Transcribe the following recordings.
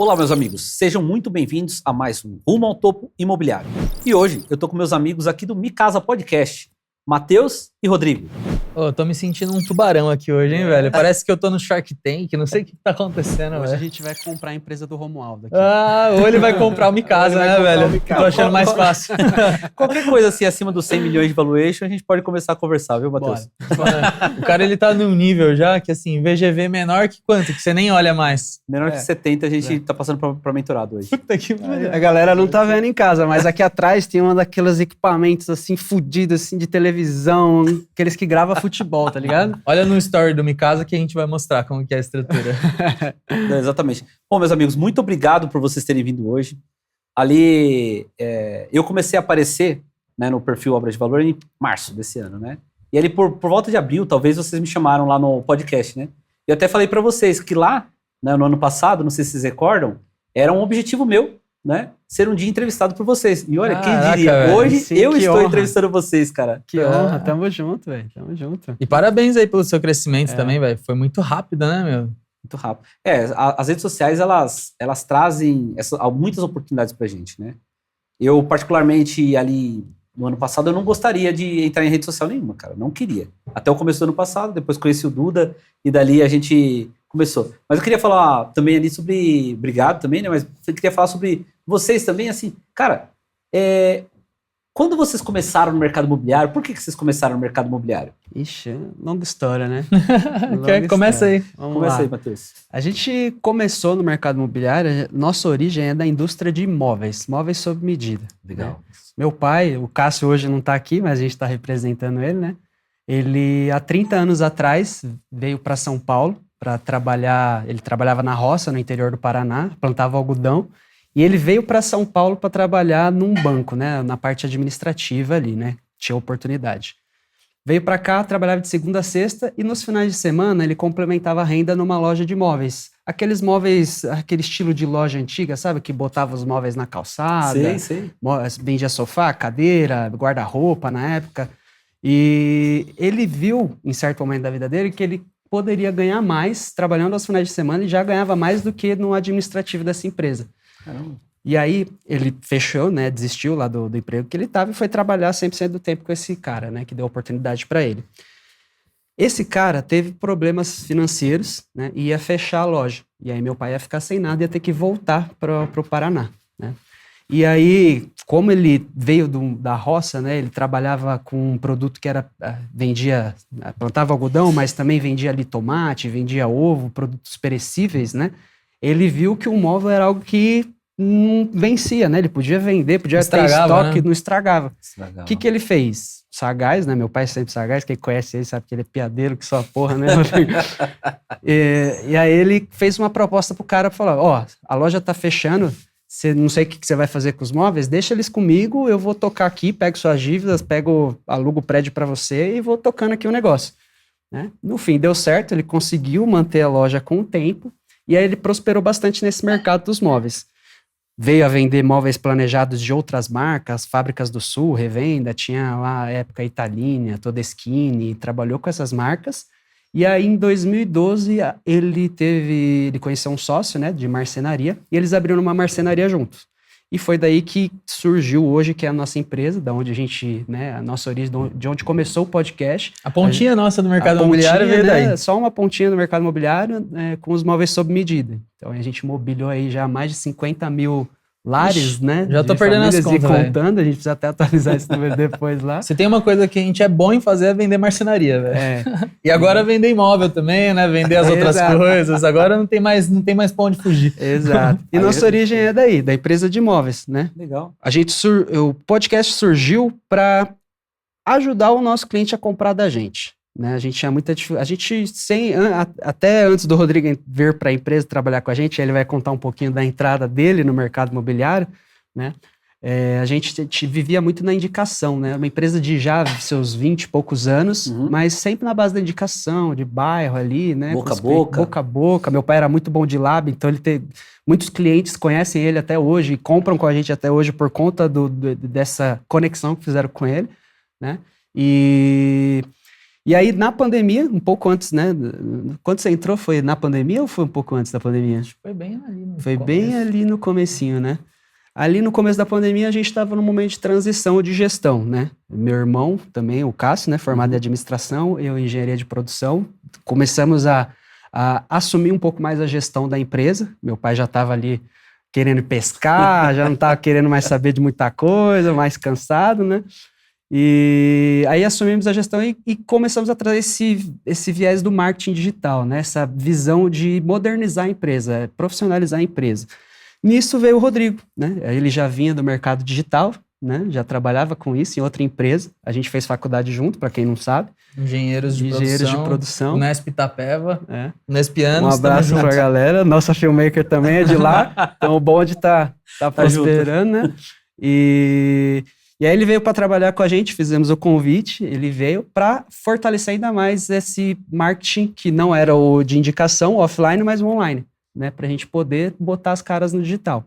Olá, meus amigos, sejam muito bem-vindos a mais um Rumo ao Topo Imobiliário. E hoje eu tô com meus amigos aqui do Mi Casa Podcast, Matheus e Rodrigo. Ô, tô me sentindo um tubarão aqui hoje, hein, velho? Parece que eu tô no Shark Tank, não sei o que tá acontecendo, Hoje velho. a gente vai comprar a empresa do Romualdo aqui. Ou ele vai comprar o Mi Casa, né, velho? Tô achando mais fácil. Qualquer coisa assim acima dos 100 milhões de valuation, a gente pode começar a conversar, viu, Matheus? O cara, ele tá num nível já que, assim, VGV menor que quanto? Que você nem olha mais. Menor que 70, a gente tá passando pra mentorado hoje. Puta que pariu. A galera não tá vendo em casa, mas aqui atrás tem um daqueles equipamentos assim, fudidos, assim, de televisão, aqueles que gravam futebol, tá ligado? Olha no story do Mi Casa que a gente vai mostrar como que é a estrutura. Exatamente. Bom, meus amigos, muito obrigado por vocês terem vindo hoje. Ali, eu comecei a aparecer, né, no perfil Obra de Valor em março desse ano, né? E ali por volta de abril, talvez vocês me chamaram lá no podcast, né? Eu até falei pra vocês que lá, né, no ano passado, não sei se vocês recordam, era um objetivo meu, né? Ser um dia entrevistado por vocês. E olha, Caraca, quem diria? velho. Hoje Sim, eu que estou honra. entrevistando vocês, cara. Que honra, tamo junto, velho, tamo junto. E parabéns aí pelo seu crescimento também, velho. Foi muito rápido, né, meu? Muito rápido. As redes sociais, elas trazem muitas oportunidades pra gente, né? Eu, particularmente, ali no ano passado, eu não gostaria de entrar em rede social nenhuma, cara. Não queria. Até o começo do ano passado, depois conheci o Duda, e dali a gente começou. Mas eu queria falar também ali sobre... Obrigado também, né? Mas eu queria falar sobre vocês também, assim... Cara, quando vocês começaram no mercado imobiliário, por que vocês começaram no mercado imobiliário? Ixi, longa história, né? Começa aí. Vamos Começa lá. aí, Matheus. A gente começou no mercado imobiliário, nossa origem é da indústria de imóveis, móveis sob medida. Legal. Meu pai, o Cássio hoje não está aqui, mas a gente está representando ele, né? Ele, há 30 anos atrás, veio para São Paulo para trabalhar. Ele trabalhava na roça, no interior do Paraná, plantava algodão. E ele veio para São Paulo para trabalhar num banco, né? Na parte administrativa ali, né? Tinha oportunidade. Veio para cá, trabalhava de segunda a sexta e nos finais de semana ele complementava a renda numa loja de móveis. Aqueles móveis, aquele estilo de loja antiga, sabe? Que botava os móveis na calçada. Sei. Vendia sofá, cadeira, guarda-roupa na época. E ele viu, em certo momento da vida dele, que ele poderia ganhar mais trabalhando aos finais de semana e já ganhava mais do que no administrativo dessa empresa. Caramba. E aí ele fechou, né, desistiu lá do emprego que ele estava e foi trabalhar 100% do tempo com esse cara, né, que deu oportunidade para ele. Esse cara teve problemas financeiros, né, e ia fechar a loja. E aí meu pai ia ficar sem nada e ia ter que voltar para o Paraná, né. E aí, como ele veio da roça, né, ele trabalhava com um produto que plantava algodão, mas também vendia ali tomate, vendia ovo, produtos perecíveis, né. Ele viu que o móvel era algo que não vencia, né? Ele podia vender, podia ter estoque, né? Não estragava. O que ele fez? Sagaz, né? Meu pai sempre sagaz, quem conhece ele sabe que ele é piadeiro, que só a porra, né? e aí ele fez uma proposta pro cara, falou, a loja tá fechando, não sei o que você vai fazer com os móveis, deixa eles comigo, eu vou tocar aqui, pego suas dívidas, alugo o prédio para você e vou tocando aqui o negócio. Né? No fim, deu certo, ele conseguiu manter a loja com o tempo, e aí ele prosperou bastante nesse mercado dos móveis. Veio a vender móveis planejados de outras marcas, Fábricas do Sul, revenda, tinha lá a época Italínia, Todeschini, trabalhou com essas marcas. E aí em 2012 ele conheceu um sócio, né, de marcenaria, e eles abriram uma marcenaria juntos. E foi daí que surgiu hoje, que é a nossa empresa, da onde a gente, né, a nossa origem, de onde começou o podcast. A pontinha nossa do mercado imobiliário veio daí. Né, só uma pontinha do mercado imobiliário, com os móveis sob medida. Então a gente mobiliou aí já mais de 50 mil lares, né? Já tô perdendo as contas, contando, a gente precisa até atualizar esse número depois lá. Se tem uma coisa que a gente é bom em fazer é vender marcenaria, velho. E agora vender imóvel também, né? Vender as outras coisas. Agora não tem mais pra onde fugir. Exato. E nossa origem é daí, da empresa de imóveis, né? Legal. O podcast surgiu para ajudar o nosso cliente a comprar da gente. Né? A gente tinha muita dificuldade. Até antes do Rodrigo vir para a empresa trabalhar com a gente, ele vai contar um pouquinho da entrada dele no mercado imobiliário, né? A gente vivia muito na indicação, né? Uma empresa de já seus 20 e poucos anos, mas sempre na base da indicação, de bairro ali, né? Boca a boca. Meu pai era muito bom de lab, então muitos clientes conhecem ele até hoje e compram com a gente até hoje por conta dessa conexão que fizeram com ele, né? E aí, na pandemia, um pouco antes, né? Quando você entrou, foi na pandemia ou foi um pouco antes da pandemia? Foi bem ali no Foi começo. bem ali no comecinho, né? Ali no começo da pandemia, a gente estava num momento de transição de gestão, né? Meu irmão também, o Cássio, né? Formado em administração, eu em engenharia de produção. Começamos a assumir um pouco mais a gestão da empresa. Meu pai já estava ali querendo pescar, já não estava querendo mais saber de muita coisa, mais cansado, né? E aí assumimos a gestão e começamos a trazer esse viés do marketing digital, né? Essa visão de modernizar a empresa, profissionalizar a empresa. Nisso veio o Rodrigo, né? Ele já vinha do mercado digital, né? Já trabalhava com isso em outra empresa. A gente fez faculdade junto, para quem não sabe. Engenheiros de produção. Unesp Itapeva. É. Unesp Anos. Um abraço pra galera. Nossa filmmaker também é de lá. Então o bonde tá prosperando, né? E aí ele veio para trabalhar com a gente, fizemos o convite, ele veio para fortalecer ainda mais esse marketing que não era o de indicação offline, mas o online, né? Para a gente poder botar as caras no digital.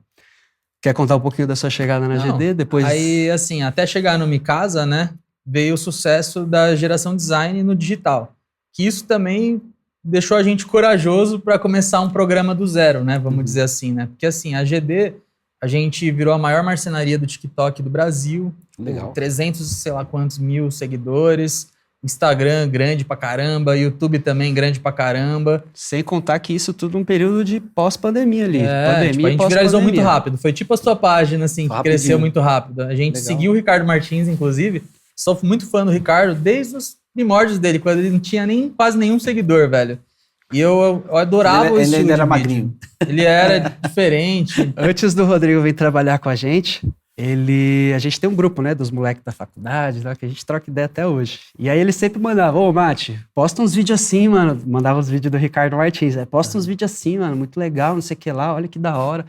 Quer contar um pouquinho da sua chegada na GD? Depois... Aí, assim, até chegar no Micasa, né, veio o sucesso da geração design no digital. Que isso também deixou a gente corajoso para começar um programa do zero, né? Vamos dizer assim, né? Porque, assim, a GD... A gente virou a maior marcenaria do TikTok do Brasil. Legal. 300, sei lá quantos mil seguidores. Instagram grande pra caramba. YouTube também grande pra caramba. Sem contar que isso tudo num período de pós-pandemia ali. Pandemia, tipo, a gente viralizou muito rápido. Foi tipo a sua página, assim, que cresceu muito rápido. A gente seguiu o Ricardo Martins, inclusive. Sou muito fã do Ricardo desde os primórdios dele, quando ele não tinha quase nenhum seguidor, velho. E eu adorava o estilo ele era de magrinho. vídeo. Ele era diferente. Antes do Rodrigo vir trabalhar com a gente gente tem um grupo, né, dos moleques da faculdade, lá, que a gente troca ideia até hoje. E aí ele sempre mandava, ô, Mate, posta uns vídeos assim, mano. Mandava os vídeos do Ricardo Martins. Posta uns vídeos assim, mano, muito legal, não sei o que lá, olha que da hora.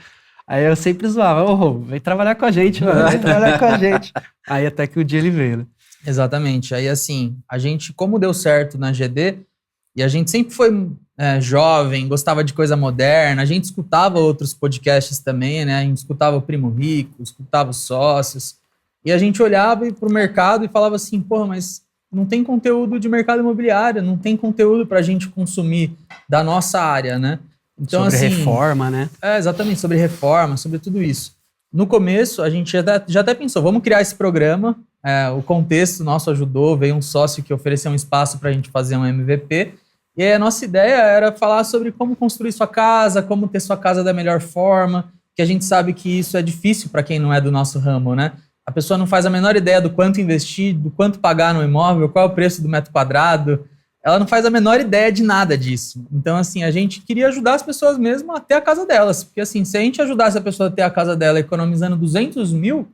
Aí eu sempre zoava, ô, vem trabalhar com a gente, mano, vem trabalhar com a gente. Aí até que o dia ele veio, né? Exatamente. Aí, assim, a gente, como deu certo na GD, e a gente sempre foi jovem, gostava de coisa moderna, a gente escutava outros podcasts também, né? A gente escutava o Primo Rico, escutava os Sócios, e a gente olhava para o mercado e falava assim, porra, mas não tem conteúdo de mercado imobiliário, não tem conteúdo para a gente consumir da nossa área, né? Então, sobre assim, reforma, né? Exatamente, sobre reforma, sobre tudo isso. No começo, a gente já até pensou, vamos criar esse programa, o contexto nosso ajudou, veio um sócio que ofereceu um espaço para a gente fazer um MVP. E aí a nossa ideia era falar sobre como construir sua casa, como ter sua casa da melhor forma, que a gente sabe que isso é difícil para quem não é do nosso ramo, né? A pessoa não faz a menor ideia do quanto investir, do quanto pagar no imóvel, qual é o preço do metro quadrado. Ela não faz a menor ideia de nada disso. Então, assim, a gente queria ajudar as pessoas mesmo a ter a casa delas. Porque, assim, se a gente ajudasse a pessoa a ter a casa dela economizando 200 mil,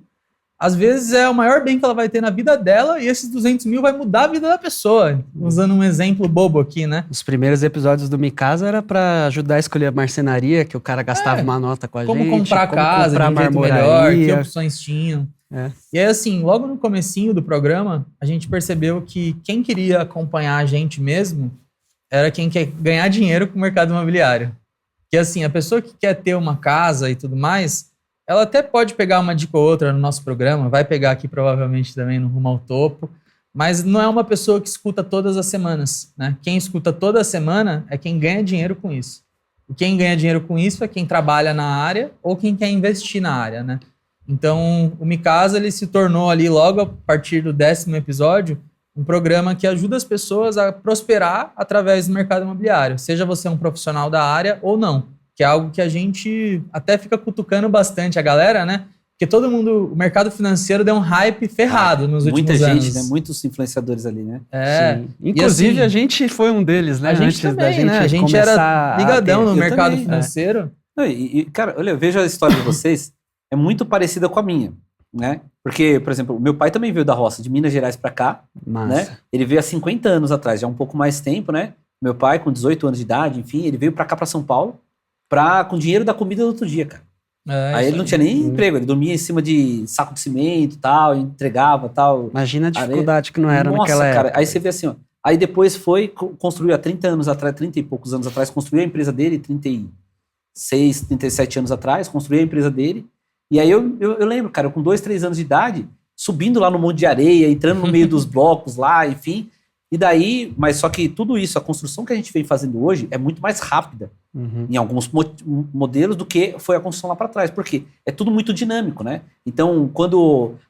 às vezes é o maior bem que ela vai ter na vida dela e esses 200 mil vai mudar a vida da pessoa. Usando um exemplo bobo aqui, né? Os primeiros episódios do Micasa era para ajudar a escolher a marcenaria, que o cara gastava uma nota com a gente. Como comprar casa de um jeito melhor, que opções tinham. E aí, assim, logo no comecinho do programa, a gente percebeu que quem queria acompanhar a gente mesmo era quem quer ganhar dinheiro com o mercado imobiliário. Que, assim, a pessoa que quer ter uma casa e tudo mais... Ela até pode pegar uma dica ou outra no nosso programa, vai pegar aqui provavelmente também no Rumo ao Topo, mas não é uma pessoa que escuta todas as semanas, né? Quem escuta toda semana é quem ganha dinheiro com isso. E quem ganha dinheiro com isso é quem trabalha na área ou quem quer investir na área, né? Então, o Micasa, ele se tornou ali logo a partir do 10º episódio um programa que ajuda as pessoas a prosperar através do mercado imobiliário, seja você um profissional da área ou não. Que é algo que a gente até fica cutucando bastante a galera, né? Porque todo mundo, o mercado financeiro deu um hype ferrado nos últimos anos. Muita gente, né? Muitos influenciadores ali, né? Sim. Inclusive, assim, a gente foi um deles, né? A gente antes também, da gente né? A gente era ligadão no mercado financeiro. Cara, olha, eu vejo a história de vocês, é muito parecida com a minha, né? Porque, por exemplo, o meu pai também veio da roça, de Minas Gerais pra cá, né? Ele veio há 50 anos atrás, já há um pouco mais tempo, né? Meu pai, com 18 anos de idade, enfim, ele veio pra cá, pra São Paulo, com dinheiro da comida do outro dia, cara. Aí ele não tinha nem emprego, ele dormia em cima de saco de cimento e tal, entregava e tal. Imagina a dificuldade que não era naquela época. Cara, aí você vê assim, ó. Aí depois construiu há 30 anos atrás, 30 e poucos anos atrás, construiu a empresa dele, 36, 37 anos atrás, construiu a empresa dele. E aí eu lembro, cara, eu com 2, 3 anos de idade, subindo lá no monte de areia, entrando no meio dos blocos lá, enfim. E daí, mas só que tudo isso, a construção que a gente vem fazendo hoje é muito mais rápida em alguns modelos do que foi a construção lá para trás. Por quê? É tudo muito dinâmico, né? Então,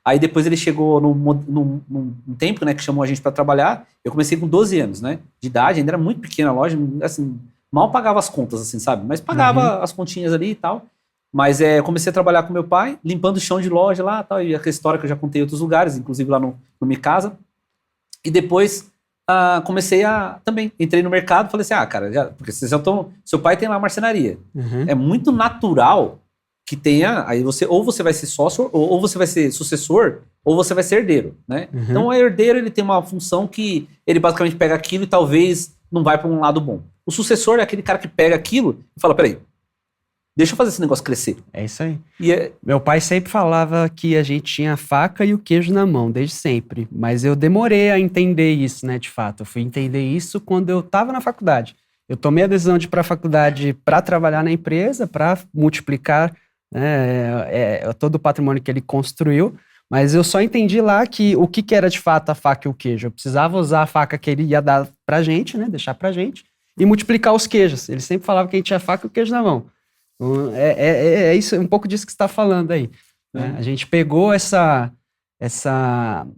aí depois ele chegou num tempo, né, que chamou a gente para trabalhar, eu comecei com 12 anos, né, de idade, ainda era muito pequena a loja, assim, mal pagava as contas, assim, sabe? Mas pagava as continhas ali e tal. Mas eu comecei a trabalhar com meu pai, limpando o chão de loja lá, tal, e aquela história que eu já contei em outros lugares, inclusive lá no Mi Casa. E depois comecei também, entrei no mercado, falei assim, cara, porque vocês já estão, seu pai tem lá a marcenaria. É muito natural que tenha, aí ou você vai ser sócio, ou você vai ser sucessor, ou você vai ser herdeiro, né? Então o herdeiro, ele tem uma função que ele basicamente pega aquilo e talvez não vai para um lado bom. O sucessor é aquele cara que pega aquilo e fala, peraí, deixa eu fazer esse negócio crescer. É isso aí. Meu pai sempre falava que a gente tinha a faca e o queijo na mão, desde sempre. Mas eu demorei a entender isso, né, de fato. Eu fui entender isso quando eu estava na faculdade. Eu tomei a decisão de ir para a faculdade para trabalhar na empresa, para multiplicar todo o patrimônio que ele construiu. Mas eu só entendi lá que o que era de fato a faca e o queijo. Eu precisava usar a faca que ele ia dar pra gente, né, deixar pra gente, e multiplicar os queijos. Ele sempre falava que a gente tinha a faca e o queijo na mão. É isso, um pouco disso que você está falando aí. Né? A gente pegou essa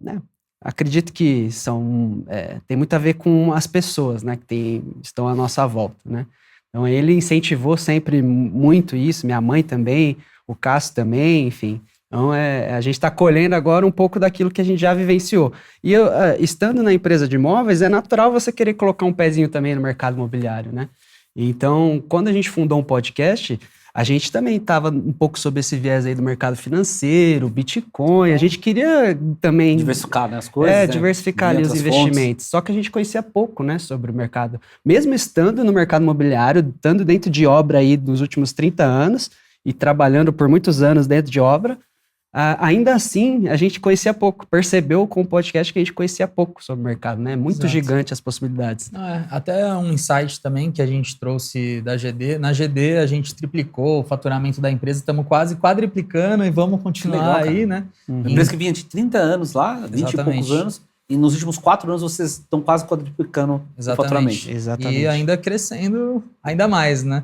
né? Acredito que tem muito a ver com as pessoas, né, que estão à nossa volta, né? Então ele incentivou sempre muito isso, minha mãe também, o Cássio também, enfim. Então a gente está colhendo agora um pouco daquilo que a gente já vivenciou. E eu, estando na empresa de imóveis, é natural você querer colocar um pezinho também no mercado imobiliário, né? Então, quando a gente fundou um podcast, a gente também estava um pouco sobre esse viés aí do mercado financeiro, Bitcoin, a gente queria também... Diversificar, né, as coisas. Diversificar ali os investimentos. Só que a gente conhecia pouco, né, sobre o mercado. Mesmo estando no mercado imobiliário, estando dentro de obra aí nos últimos 30 anos e trabalhando por muitos anos dentro de obra, ainda assim, a gente conhecia pouco. Percebeu com o podcast que a gente conhecia pouco sobre o mercado, né? Muito gigante as possibilidades. Até um insight também que a gente trouxe da GD. Na GD, a gente triplicou o faturamento da empresa. Estamos quase quadriplicando e vamos continuar legal, aí, né? Uma empresa que vinha de 30 anos lá, 20 e poucos anos. E nos últimos 4 anos, vocês estão quase quadriplicando o faturamento. Exatamente. E ainda crescendo ainda mais, né?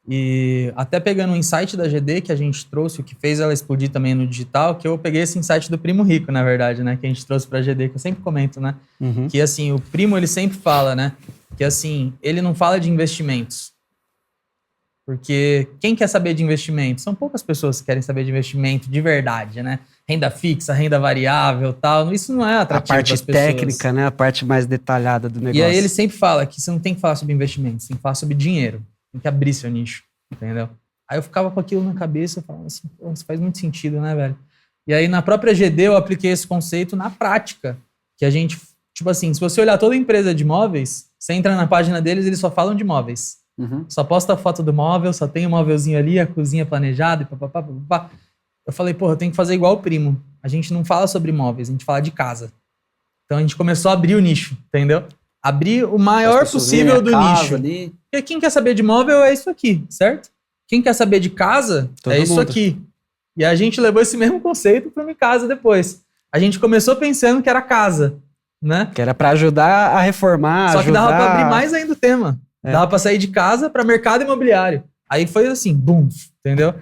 E até pegando um insight da GD que a gente trouxe, o que fez ela explodir também no digital, que eu peguei esse insight do Primo Rico, na verdade, né? Que a gente trouxe pra GD, que eu sempre comento, né? Que, assim, o Primo, ele sempre fala, né? Que, assim, ele não fala de investimentos. Porque quem quer saber de investimento? São poucas pessoas que querem saber de investimento de verdade, né? Renda fixa, renda variável, tal. Isso não é atrativo para as pessoas. A parte técnica, né? A parte mais detalhada do negócio. E aí ele sempre fala que você não tem que falar sobre investimentos, tem que falar sobre dinheiro. Tem que abrir seu nicho, entendeu? Aí eu ficava com aquilo na cabeça, falando assim, pô, isso faz muito sentido, né, velho? E aí na própria GD eu apliquei esse conceito na prática, que a gente, tipo assim, se você olhar toda a empresa de móveis, você entra na página deles, eles só falam de móveis. Só posta a foto do móvel, só tem o móvelzinho ali, a cozinha planejada e papapá. Eu falei, porra, eu tenho que fazer igual o Primo. A gente não fala sobre móveis, a gente fala de casa. Então a gente começou a abrir o nicho, entendeu? Abrir o maior possível do nicho. Ali. Porque quem quer saber de móvel é isso aqui, certo? Quem quer saber de casa é isso aqui. E a gente levou esse mesmo conceito para minha casa depois. A gente começou pensando que era casa, né? Que era para ajudar a reformar, Só que dava para abrir mais ainda o tema. Dava para sair de casa para mercado imobiliário. Aí foi assim, bum, entendeu?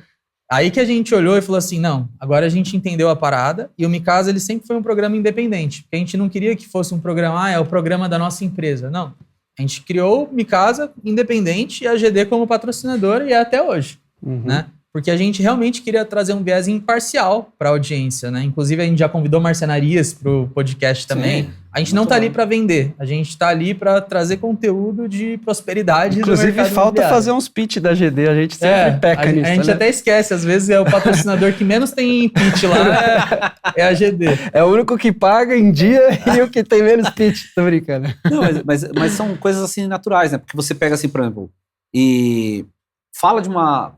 Aí que a gente olhou e falou assim, não, agora a gente entendeu a parada e o Mi Casa, ele sempre foi um programa independente, porque a gente não queria que fosse um programa, é o programa da nossa empresa, não. A gente criou o Mi Casa independente e a GD como patrocinadora e é até hoje, né? Porque a gente realmente queria trazer um viés imparcial para a audiência, né? Inclusive a gente já convidou marcenarias para o podcast também. Sim, a gente não tá ali para vender, a gente tá ali para trazer conteúdo de prosperidade. Inclusive falta fazer uns pitch da GD, a gente sempre peca nisso. A gente até esquece, às vezes é o patrocinador que menos tem pitch lá, é a GD. É o único que paga em dia e o que tem menos pitch, tô brincando. Não, mas são coisas assim naturais, né? Porque você pega assim, por exemplo, e fala de uma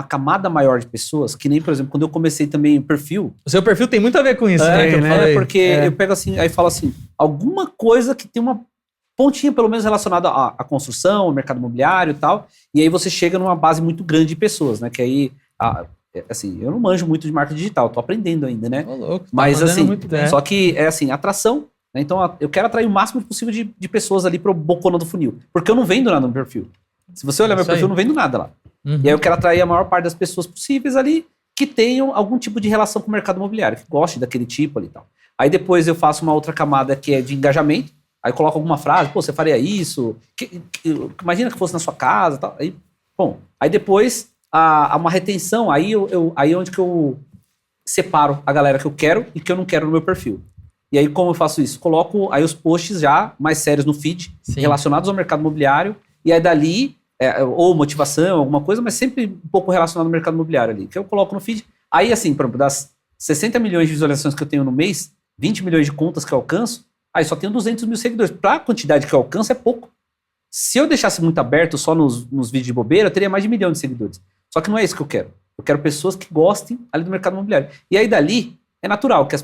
camada maior de pessoas, que nem, por exemplo, quando eu comecei também o perfil. O seu perfil tem muito a ver com isso, né? Que eu falei. Porque eu pego assim, aí falo assim, alguma coisa que tem uma pontinha, pelo menos, relacionada à construção, ao mercado imobiliário e tal, e aí você chega numa base muito grande de pessoas, né? Que aí, assim, eu não manjo muito de marketing digital, tô aprendendo ainda, né? Ô, louco, mas assim, só que é assim, atração, Né? Então, eu quero atrair o máximo possível de pessoas ali pro bocona do funil. Porque eu não vendo nada no meu perfil. Se você olhar meu perfil, eu não vendo nada lá. Uhum. E aí eu quero atrair a maior parte das pessoas possíveis ali que tenham algum tipo de relação com o mercado imobiliário, que gostem daquele tipo ali e tal. Aí depois eu faço uma outra camada que é de engajamento. Aí coloco alguma frase, pô, você faria isso? Imagina que fosse na sua casa e tal. Aí depois uma retenção, aí é onde que eu separo a galera que eu quero e que eu não quero no meu perfil. E aí como eu faço isso? Coloco aí os posts já mais sérios no feed, relacionados ao mercado imobiliário, e aí dali, ou motivação, alguma coisa, mas sempre um pouco relacionado ao mercado imobiliário ali, que eu coloco no feed. Aí assim, por exemplo, das 60 milhões de visualizações que eu tenho no mês, 20 milhões de contas que eu alcanço, aí só tenho 200 mil seguidores. Pra quantidade que eu alcanço é pouco. Se eu deixasse muito aberto só nos vídeos de bobeira, eu teria mais de 1 milhão de seguidores. Só que não é isso que eu quero. Eu quero pessoas que gostem ali do mercado imobiliário. E aí dali, é natural que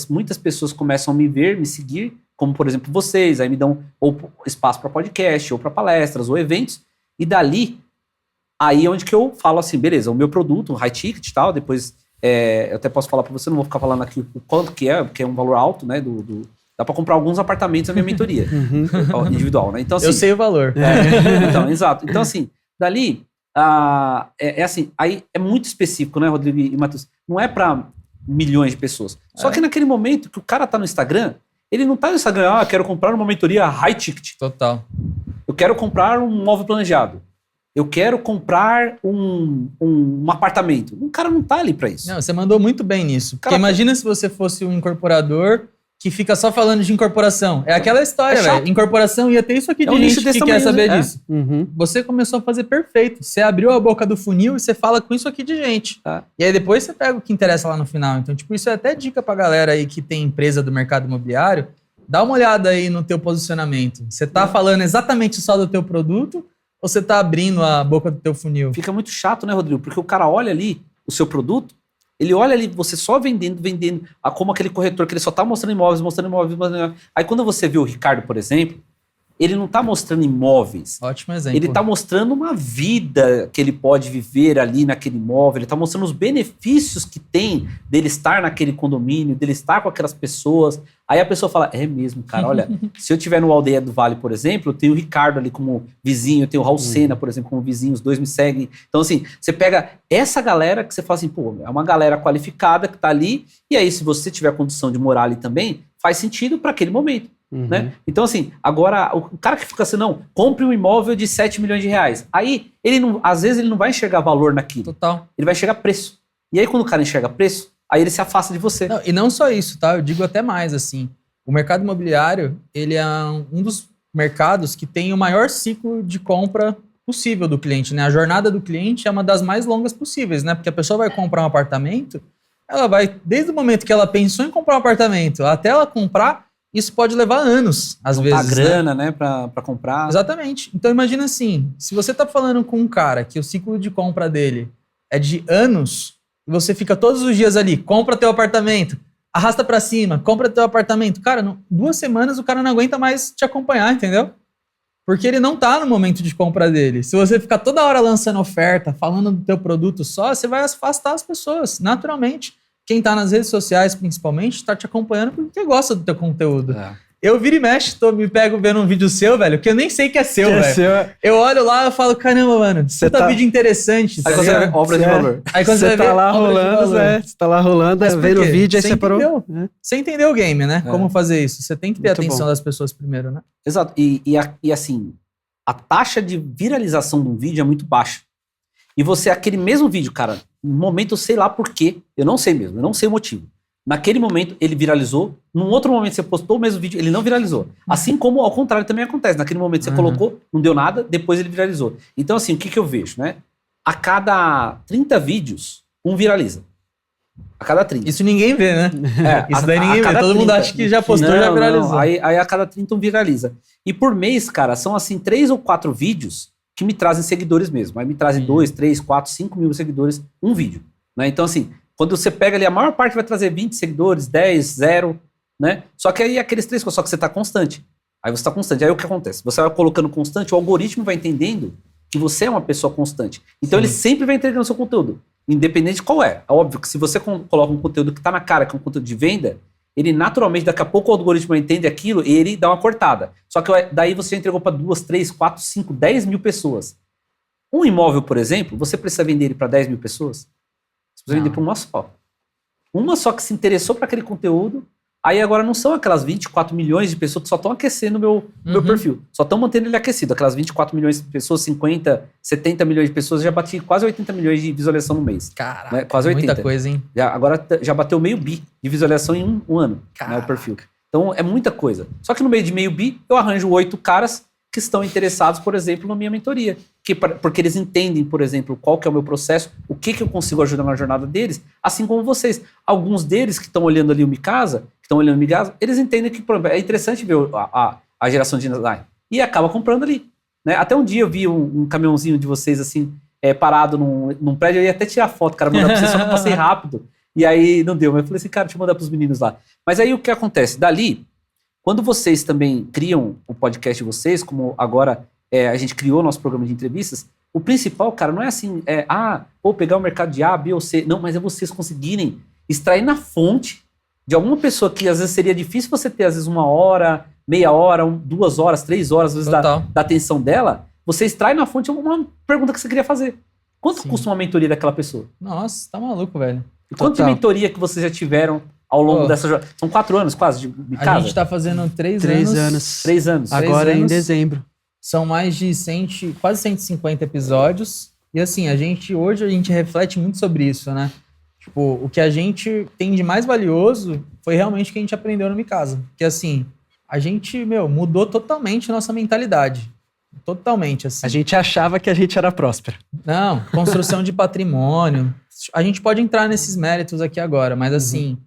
muitas pessoas começam a me ver, me seguir, como por exemplo vocês, aí me dão ou espaço para podcast, ou para palestras, ou eventos, e dali, aí é onde que eu falo assim, beleza, o meu produto, o high ticket e tal, depois eu até posso falar para você, não vou ficar falando aqui o quanto que é, porque é um valor alto, né, dá para comprar alguns apartamentos na minha mentoria, individual, né? Então, assim, eu sei o valor. Então, exato. Então, assim, dali, assim, aí é muito específico, né, Rodrigo e Matheus? Não é para milhões de pessoas. Só que naquele momento que o cara tá no Instagram, ele não tá no Instagram, quero comprar uma mentoria high ticket. Total. Eu quero comprar um móvel planejado. Eu quero comprar um apartamento. O cara não tá ali pra isso. Não, você mandou muito bem nisso. Porque imagina se você fosse um incorporador que fica só falando de incorporação. É aquela história, velho. Incorporação ia ter isso aqui de gente que quer saber disso. Uhum. Você começou a fazer perfeito. Você abriu a boca do funil e você fala com isso aqui de gente. E aí depois você pega o que interessa lá no final. Então, tipo, isso é até dica pra galera aí que tem empresa do mercado imobiliário. Dá uma olhada aí no teu posicionamento. Você tá falando exatamente só do teu produto ou você tá abrindo a boca do teu funil? Fica muito chato, né, Rodrigo? Porque o cara olha ali o seu produto, ele olha ali, você só vendendo, como aquele corretor que ele só tá mostrando imóveis. Aí quando você vê o Ricardo, por exemplo, ele não tá mostrando imóveis. Ótimo exemplo. Ele tá mostrando uma vida que ele pode viver ali naquele imóvel, ele tá mostrando os benefícios que tem dele estar naquele condomínio, dele estar com aquelas pessoas. Aí a pessoa fala, é mesmo, cara, olha, se eu tiver no Aldeia do Vale, por exemplo, eu tenho o Ricardo ali como vizinho, eu tenho o Raul Sena, por exemplo, como vizinho, os dois me seguem. Então, assim, você pega essa galera que você fala assim, pô, é uma galera qualificada que tá ali, e aí se você tiver a condição de morar ali também, faz sentido para aquele momento. Né? Então, assim, agora, o cara que fica assim, não, compre um imóvel de 7 milhões de reais. Aí, às vezes, ele não vai enxergar valor naquilo. Total. Ele vai enxergar preço. E aí, quando o cara enxerga preço, aí ele se afasta de você. Não, e não só isso, tá? Eu digo até mais, assim. O mercado imobiliário, ele é um dos mercados que tem o maior ciclo de compra possível do cliente, né? A jornada do cliente é uma das mais longas possíveis, né? Porque a pessoa vai comprar um apartamento, ela vai, desde o momento que ela pensou em comprar um apartamento até ela comprar, isso pode levar anos, às vezes. A grana, né, pra comprar. Exatamente. Então imagina assim, se você tá falando com um cara que o ciclo de compra dele é de anos, e você fica todos os dias ali, compra teu apartamento, arrasta pra cima, compra teu apartamento. Cara, 2 semanas o cara não aguenta mais te acompanhar, entendeu? Porque ele não tá no momento de compra dele. Se você ficar toda hora lançando oferta, falando do teu produto só, você vai afastar as pessoas, naturalmente. Quem tá nas redes sociais, principalmente, tá te acompanhando porque gosta do teu conteúdo. Eu viro e mexe, me pego vendo um vídeo seu, velho, que eu nem sei que é seu, velho. Eu olho lá e falo, caramba, mano, você tá vídeo interessante. Aí você vai ver obra de valor. Aí quando você tá lá rolando, você tá lá rolando, vendo o vídeo, aí você parou. Você entendeu o game, né? Como fazer isso. Você tem que ter atenção das pessoas primeiro, né? Exato. E assim, a taxa de viralização de um vídeo é muito baixa. E você, aquele mesmo vídeo, cara, no momento eu sei lá por quê, eu não sei mesmo, eu não sei o motivo. Naquele momento ele viralizou, num outro momento você postou o mesmo vídeo, ele não viralizou. Assim como ao contrário também acontece, naquele momento você colocou, não deu nada, depois ele viralizou. Então assim, o que eu vejo, né? A cada 30 vídeos, um viraliza. A cada 30. Isso ninguém vê, né? Isso daí ninguém vê, todo mundo acha que já postou e já viralizou. Não. Aí a cada 30 um viraliza. E por mês, cara, são assim 3 ou 4 vídeos que me trazem seguidores mesmo. Aí me trazem 2, 3, 4, 5 mil seguidores, um vídeo. Né? Então, assim, quando você pega ali, a maior parte vai trazer 20 seguidores, 10, 0, né? Só que aí aqueles 3, só que você tá constante. Aí você tá constante. Aí o que acontece? Você vai colocando constante, o algoritmo vai entendendo que você é uma pessoa constante. Então ele sempre vai entregando o seu conteúdo, independente de qual é. É óbvio que se você coloca um conteúdo que tá na cara, que é um conteúdo de venda, ele naturalmente, daqui a pouco o algoritmo entende aquilo e ele dá uma cortada. Só que daí você entregou para 2, 3, 4, 5, 10 mil pessoas. Um imóvel, por exemplo, você precisa vender ele para 10 mil pessoas? Você precisa vender para uma só. Uma só que se interessou para aquele conteúdo. Aí agora não são aquelas 24 milhões de pessoas que só estão aquecendo o meu perfil. Só estão mantendo ele aquecido. Aquelas 24 milhões de pessoas, 50, 70 milhões de pessoas, já bati quase 80 milhões de visualização no mês. Caraca, né? Quase 80. Muita coisa, hein? Agora já bateu meio bi de visualização em um ano, né, o perfil. Então é muita coisa. Só que no meio de meio bi, eu arranjo 8 caras que estão interessados, por exemplo, na minha mentoria. Porque eles entendem, por exemplo, qual que é o meu processo, o que eu consigo ajudar na jornada deles, assim como vocês. Alguns deles que estão olhando ali o Micasa, eles entendem que é interessante ver a geração de design. E acaba comprando ali. Né? Até um dia eu vi um caminhãozinho de vocês assim, parado num prédio, eu ia até tirar foto, cara, mandar pra vocês, só que eu passei rápido. E aí não deu, mas eu falei assim, cara, deixa eu mandar pros meninos lá. Mas aí o que acontece? Dali, quando vocês também criam o podcast de vocês, como agora a gente criou nosso programa de entrevistas, o principal, cara, não é assim, vou pegar o mercado de A, B ou C. Não, mas é vocês conseguirem extrair na fonte de alguma pessoa que às vezes seria difícil você ter, às vezes, 1 hora, meia hora, 2 horas, 3 horas, às vezes, da atenção dela, você extrai na fonte uma pergunta que você queria fazer. Quanto custa uma mentoria daquela pessoa? Nossa, tá maluco, velho. E quanto de mentoria que vocês já tiveram ao longo dessa jornada? São 4 anos quase de casa? A gente tá fazendo 3 anos. 3 anos. Agora em dezembro. São mais de quase 150 episódios. E assim, hoje a gente reflete muito sobre isso, né? Tipo, o que a gente tem de mais valioso foi realmente o que a gente aprendeu no Micasa. Porque assim, a gente, mudou totalmente a nossa mentalidade. Totalmente, assim. A gente achava que a gente era próspero. Não, construção de patrimônio. A gente pode entrar nesses méritos aqui agora, mas assim,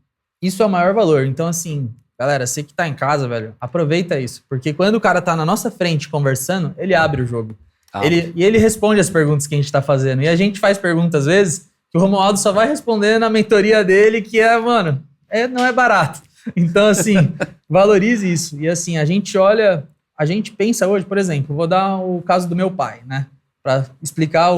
isso é o maior valor. Então assim, galera, você que tá em casa, velho, aproveita isso. Porque quando o cara tá na nossa frente conversando, ele abre o jogo. Ele responde as perguntas que a gente tá fazendo. E a gente faz perguntas, às vezes, que o Romualdo só vai responder na mentoria dele, que não é barato. Então, assim, valorize isso. E assim, a gente pensa hoje, por exemplo, vou dar o caso do meu pai, né? Para explicar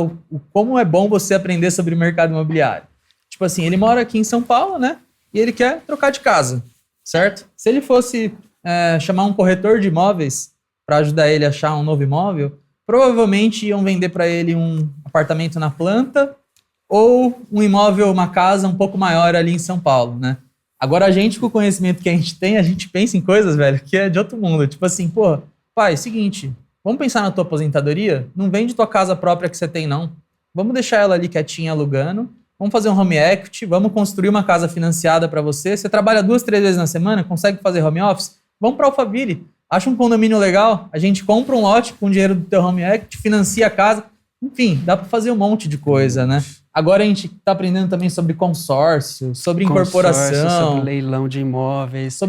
como é bom você aprender sobre o mercado imobiliário. Tipo assim, ele mora aqui em São Paulo, né? E ele quer trocar de casa, certo? Se ele fosse chamar um corretor de imóveis para ajudar ele a achar um novo imóvel, provavelmente iam vender para ele um apartamento na planta ou um imóvel, uma casa um pouco maior ali em São Paulo, né? Agora a gente, com o conhecimento que a gente tem, a gente pensa em coisas, velho, que é de outro mundo. Tipo assim, pai, seguinte, vamos pensar na tua aposentadoria? Não vende tua casa própria que você tem, não. Vamos deixar ela ali quietinha alugando. Vamos fazer um home equity. Vamos construir uma casa financiada para você. Você trabalha 2, 3 vezes na semana, consegue fazer home office? Vamos para Alphaville. Acha um condomínio legal. A gente compra um lote com o dinheiro do teu home equity, financia a casa. Enfim, dá para fazer um monte de coisa, né? Agora a gente tá aprendendo também sobre consórcio, sobre incorporação. Sobre leilão de imóveis.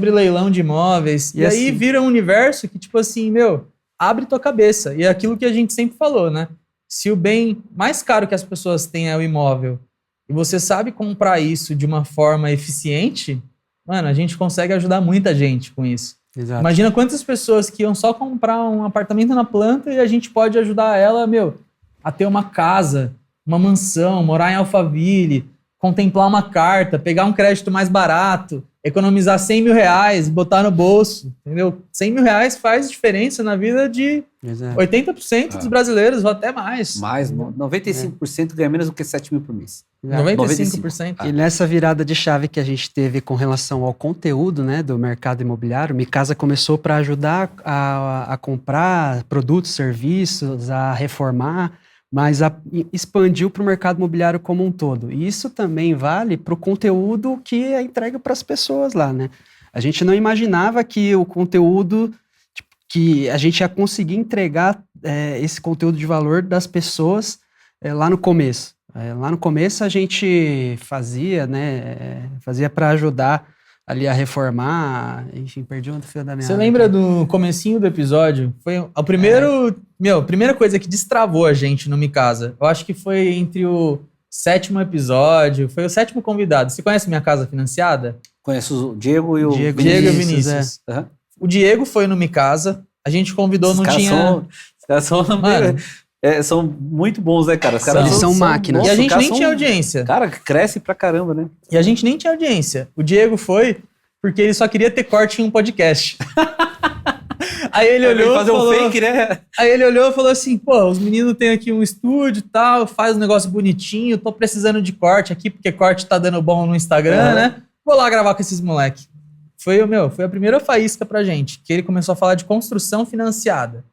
E aí assim, vira um universo que, tipo assim, abre tua cabeça. E é aquilo que a gente sempre falou, né? Se o bem mais caro que as pessoas têm é o imóvel, e você sabe comprar isso de uma forma eficiente, mano, a gente consegue ajudar muita gente com isso. Exato. Imagina quantas pessoas que iam só comprar um apartamento na planta e a gente pode ajudar ela, a ter uma casa, uma mansão, morar em Alphaville, contemplar uma carta, pegar um crédito mais barato, economizar 100 mil reais, botar no bolso, entendeu? 100 mil reais faz diferença na vida de 80% dos brasileiros, ou até mais. 95% ganha menos do que 7 mil por mês. 95%. E nessa virada de chave que a gente teve com relação ao conteúdo, né, do mercado imobiliário, Micasa começou para ajudar a comprar produtos, serviços, a reformar, mas expandiu para o mercado imobiliário como um todo. E isso também vale para o conteúdo que é entregue para as pessoas lá, né? A gente não imaginava que o conteúdo, que a gente ia conseguir entregar esse conteúdo de valor das pessoas lá no começo. Lá no começo a gente fazia para ajudar ali a reformar, enfim, perdi o fio da meada. Você lembra do comecinho do episódio? Foi o primeiro, primeira coisa que destravou a gente no Micasa. Eu acho que foi entre o 7º episódio, foi o 7º convidado. Você conhece Minha Casa Financiada? Conheço o Diego e o Vinícius. Uhum. O Diego foi no Micasa, a gente convidou, Os caras são muito bons, né, cara? Os caras são máquinas. E a gente nem tinha audiência. Cara, cresce pra caramba, né? E a gente nem tinha audiência. O Diego foi porque ele só queria ter corte em um podcast. Aí ele olhou fazer falou, um fake, né? Aí ele olhou e falou assim, pô, os meninos têm aqui um estúdio e tal, faz um negócio bonitinho, tô precisando de corte aqui, porque corte tá dando bom no Instagram, né? Vou lá gravar com esses moleques. Foi a primeira faísca pra gente, que ele começou a falar de construção financiada.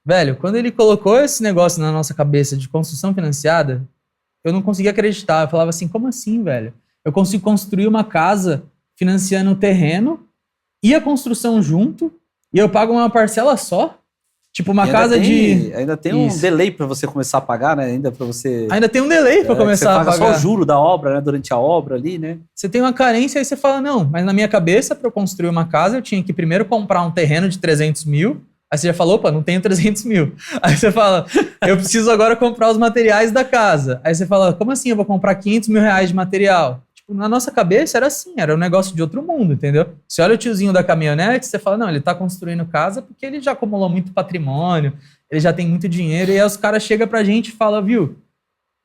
Velho, quando ele colocou esse negócio na nossa cabeça de construção financiada, eu não conseguia acreditar. Eu falava assim, como assim, velho? Eu consigo construir uma casa financiando o terreno e a construção junto, e eu pago uma parcela só? Tipo, uma casa de... Ainda tem um delay pra você começar a pagar, né? Ainda tem um delay pra começar a pagar. Você paga só o juro da obra, né? Durante a obra ali, né? Você tem uma carência, aí você fala, não, mas na minha cabeça, pra eu construir uma casa, eu tinha que primeiro comprar um terreno de 300 mil. Aí você já falou, opa, não tenho 300 mil. Aí você fala, eu preciso agora comprar os materiais da casa. Aí você fala, como assim eu vou comprar 500 mil reais de material? Na nossa cabeça era assim, era um negócio de outro mundo, entendeu? Você olha o tiozinho da caminhonete, você fala, não, ele tá construindo casa porque ele já acumulou muito patrimônio, ele já tem muito dinheiro, e aí os caras chegam pra gente e falam, viu,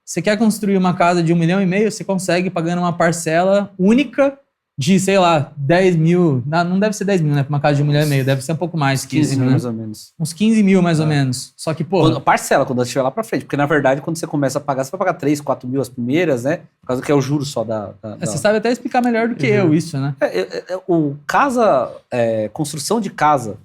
você quer construir uma casa de 1,5 milhão, você consegue pagando uma parcela única de, sei lá, 10 mil, não deve ser 10 mil, né, pra uma casa de 1,5 milhão, deve ser um pouco mais, 15 mil, né? mais ou menos. Uns 15 mil, mais ou menos. Só que, pô... Parcela, quando você estiver lá pra frente. Porque, na verdade, quando você começa a pagar, você vai pagar 3, 4 mil as primeiras, né? Por causa que é o juro só da... Você sabe até explicar melhor do que eu isso, né? Construção de casa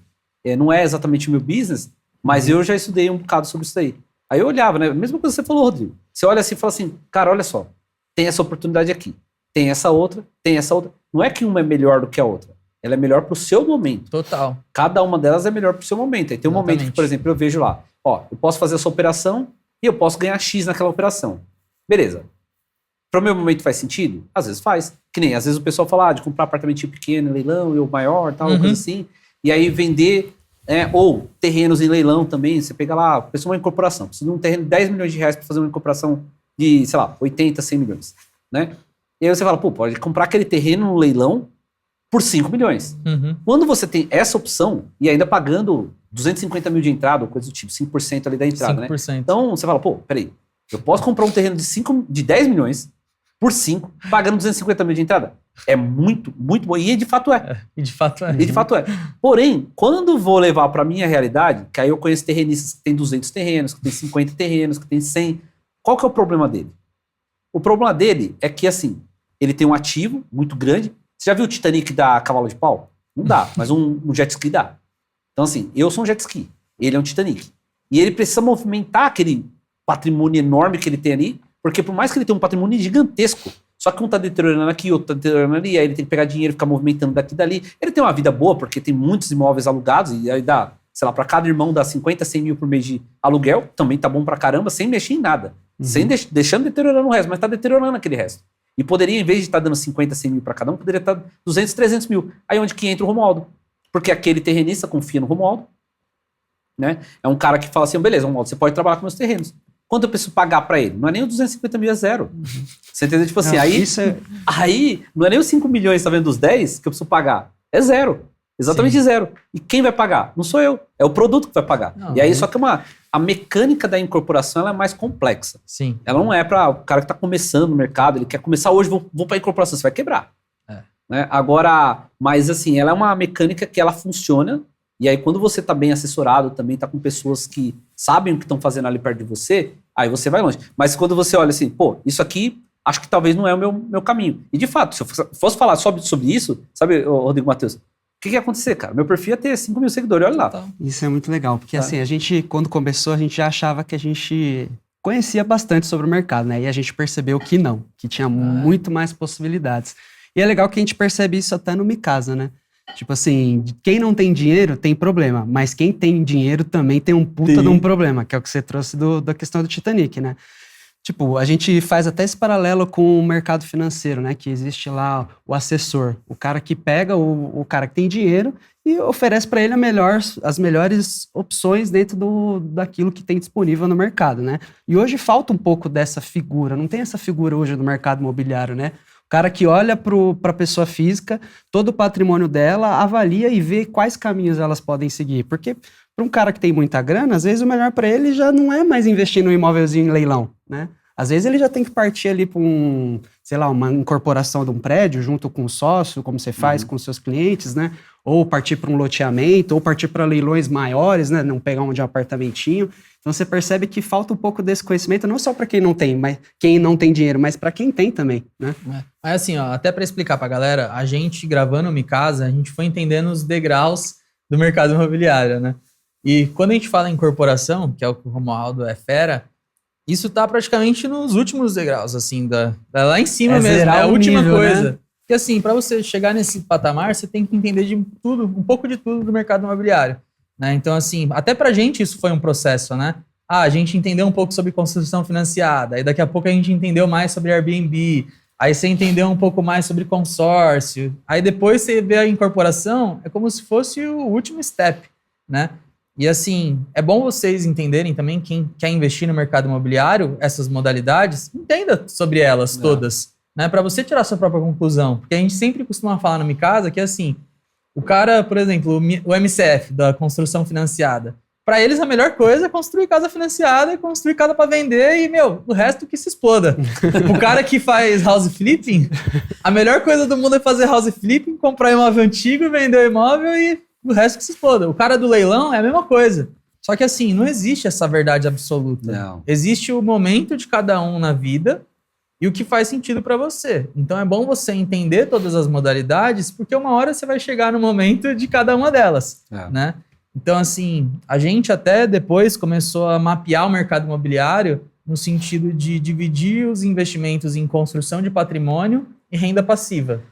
não é exatamente o meu business, mas eu já estudei um bocado sobre isso aí. Aí eu olhava, né? A mesma coisa que você falou, Rodrigo. Você olha assim e fala assim, cara, olha só, tem essa oportunidade aqui, tem essa outra, tem essa outra. Não é que uma é melhor do que a outra. Ela é melhor pro seu momento. Total. Cada uma delas é melhor pro seu momento. Aí tem um momento que, por exemplo, eu vejo lá, ó, eu posso fazer essa operação e eu posso ganhar X naquela operação. Beleza. Para o meu momento faz sentido? Às vezes faz. Que nem, às vezes o pessoal fala de comprar apartamentinho pequeno, leilão, e o maior, tal, coisa assim. E aí vender, ou terrenos em leilão também. Você pega lá, precisa de uma incorporação. Precisa de um terreno de 10 milhões de reais para fazer uma incorporação de, sei lá, 80, 100 milhões. Né? E aí você fala, pô, pode comprar aquele terreno no leilão por 5 milhões. Quando você tem essa opção, e ainda pagando 250 mil de entrada, ou coisa do tipo, 5% ali da entrada, 5%. Né? Então você fala, pô, peraí, eu posso comprar um terreno de 10 milhões por 5, pagando 250 mil de entrada? É muito, muito bom. E de fato é. E de fato é. E de fato é. Porém, quando vou levar para minha realidade, que aí eu conheço terrenistas que tem 200 terrenos, que tem 50 terrenos, que tem 100, qual que é o problema dele? O problema dele é que, assim, ele tem um ativo muito grande. Você já viu o Titanic dar cavalo de pau? Não dá, mas um jet ski dá. Então, assim, eu sou um jet ski, ele é um Titanic. E ele precisa movimentar aquele patrimônio enorme que ele tem ali, porque por mais que ele tenha um patrimônio gigantesco, só que um tá deteriorando aqui, outro tá deteriorando ali, aí ele tem que pegar dinheiro e ficar movimentando daqui e dali. Ele tem uma vida boa, porque tem muitos imóveis alugados, e aí dá, sei lá, para cada irmão dá 50, 100 mil por mês de aluguel, também tá bom pra caramba, sem mexer em nada. Sem deixando deteriorando o resto, mas tá deteriorando aquele resto. E poderia, em vez de estar dando 50, 100 mil para cada um, poderia estar 200, 300 mil. Aí onde que entra o Romualdo? Porque aquele terrenista confia no Romualdo, né? É um cara que fala assim, beleza, Romualdo, você pode trabalhar com meus terrenos. Quanto eu preciso pagar para ele? Não é nem os 250 mil, é zero. Você entendeu? Tipo assim, aí não é nem os 5 milhões, tá vendo, dos 10 que eu preciso pagar. É zero. Exatamente zero. E quem vai pagar? Não sou eu. É o produto que vai pagar. Não, e aí, só que a mecânica da incorporação ela é mais complexa. Sim. Ela não é para o cara que está começando no mercado, ele quer começar hoje, vou para a incorporação, você vai quebrar. Né? Agora, mas assim, ela é uma mecânica que ela funciona, e aí quando você está bem assessorado, também está com pessoas que sabem o que estão fazendo ali perto de você, aí você vai longe. Mas quando você olha assim, pô, isso aqui, acho que talvez não é o meu caminho. E de fato, se eu fosse falar sobre isso, sabe, Rodrigo Matheus, o que ia acontecer, cara? Meu perfil ia ter 5 mil seguidores, olha lá. Isso é muito legal, porque assim, a gente, quando começou, a gente já achava que a gente conhecia bastante sobre o mercado, né? E a gente percebeu que não, que tinha muito mais possibilidades. E é legal que a gente percebe isso até no Micasa, né? Tipo assim, quem não tem dinheiro tem problema, mas quem tem dinheiro também tem um puta de um problema, que é o que você trouxe da questão do Titanic, né? Tipo, a gente faz até esse paralelo com o mercado financeiro, né? Que existe lá o assessor, o cara que pega o cara que tem dinheiro e oferece para ele as melhores opções dentro daquilo que tem disponível no mercado, né? E hoje falta um pouco dessa figura, não tem essa figura hoje no mercado imobiliário, né? O cara que olha para a pessoa física, todo o patrimônio dela, avalia e vê quais caminhos elas podem seguir. Porque para um cara que tem muita grana, às vezes o melhor para ele já não é mais investir no imóvelzinho em leilão, né? Às vezes ele já tem que partir ali para uma incorporação de um prédio junto com o sócio, como você faz com seus clientes, né? Ou partir para um loteamento, ou partir para leilões maiores, né? Não pegar um de apartamentinho. Então você percebe que falta um pouco desse conhecimento, não só para quem não tem, mas quem não tem dinheiro, mas para quem tem também, né? Mas assim, ó, até para explicar para a galera, a gente gravando o Mi Casa, a gente foi entendendo os degraus do mercado imobiliário, né? E quando a gente fala em incorporação, que é o que o Romualdo é fera, isso tá praticamente nos últimos degraus, assim, lá em cima mesmo, é a última nível, coisa. Né? Porque assim, para você chegar nesse patamar, você tem que entender de tudo, um pouco de tudo do mercado imobiliário, né? Então assim, até pra gente isso foi um processo, né? A gente entendeu um pouco sobre construção financiada, aí daqui a pouco a gente entendeu mais sobre Airbnb, aí você entendeu um pouco mais sobre consórcio, aí depois você vê a incorporação, é como se fosse o último step, né? E assim, é bom vocês entenderem também, quem quer investir no mercado imobiliário, essas modalidades, entenda sobre elas todas, né? Para você tirar sua própria conclusão. Porque a gente sempre costuma falar no Mi Casa que assim, o cara, por exemplo, o MCF, da construção financiada, para eles a melhor coisa é construir casa financiada, construir casa para vender e, o resto que se exploda. O cara que faz house flipping, a melhor coisa do mundo é fazer house flipping, comprar imóvel antigo, vender o imóvel e o resto que se exploda. O cara do leilão é a mesma coisa. Só que assim, não existe essa verdade absoluta. Não. Existe o momento de cada um na vida e o que faz sentido para você. Então é bom você entender todas as modalidades, porque uma hora você vai chegar no momento de cada uma delas, né? Então assim, a gente até depois começou a mapear o mercado imobiliário no sentido de dividir os investimentos em construção de patrimônio e renda passiva.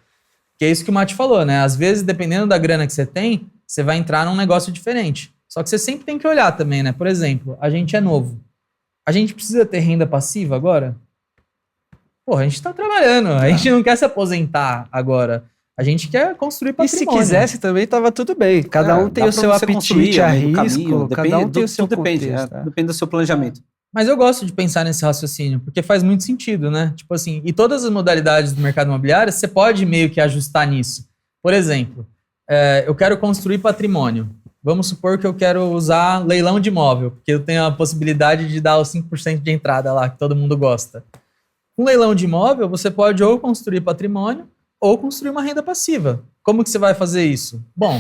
Que é isso que o Mati falou, né? Às vezes, dependendo da grana que você tem, você vai entrar num negócio diferente. Só que você sempre tem que olhar também, né? Por exemplo, a gente é novo. A gente precisa ter renda passiva agora? Porra, a gente tá trabalhando. A gente não quer se aposentar agora. A gente quer construir patrimônio. E se quisesse também, tava tudo bem. Cada um tem o seu apetite a risco. Cada um tem o seu contexto. Depende do seu planejamento. Mas eu gosto de pensar nesse raciocínio, porque faz muito sentido, né? Tipo assim, e todas as modalidades do mercado imobiliário, você pode meio que ajustar nisso. Por exemplo, eu quero construir patrimônio. Vamos supor que eu quero usar leilão de imóvel, porque eu tenho a possibilidade de dar os 5% de entrada lá, que todo mundo gosta. Com leilão de imóvel, você pode ou construir patrimônio, ou construir uma renda passiva. Como que você vai fazer isso? Bom,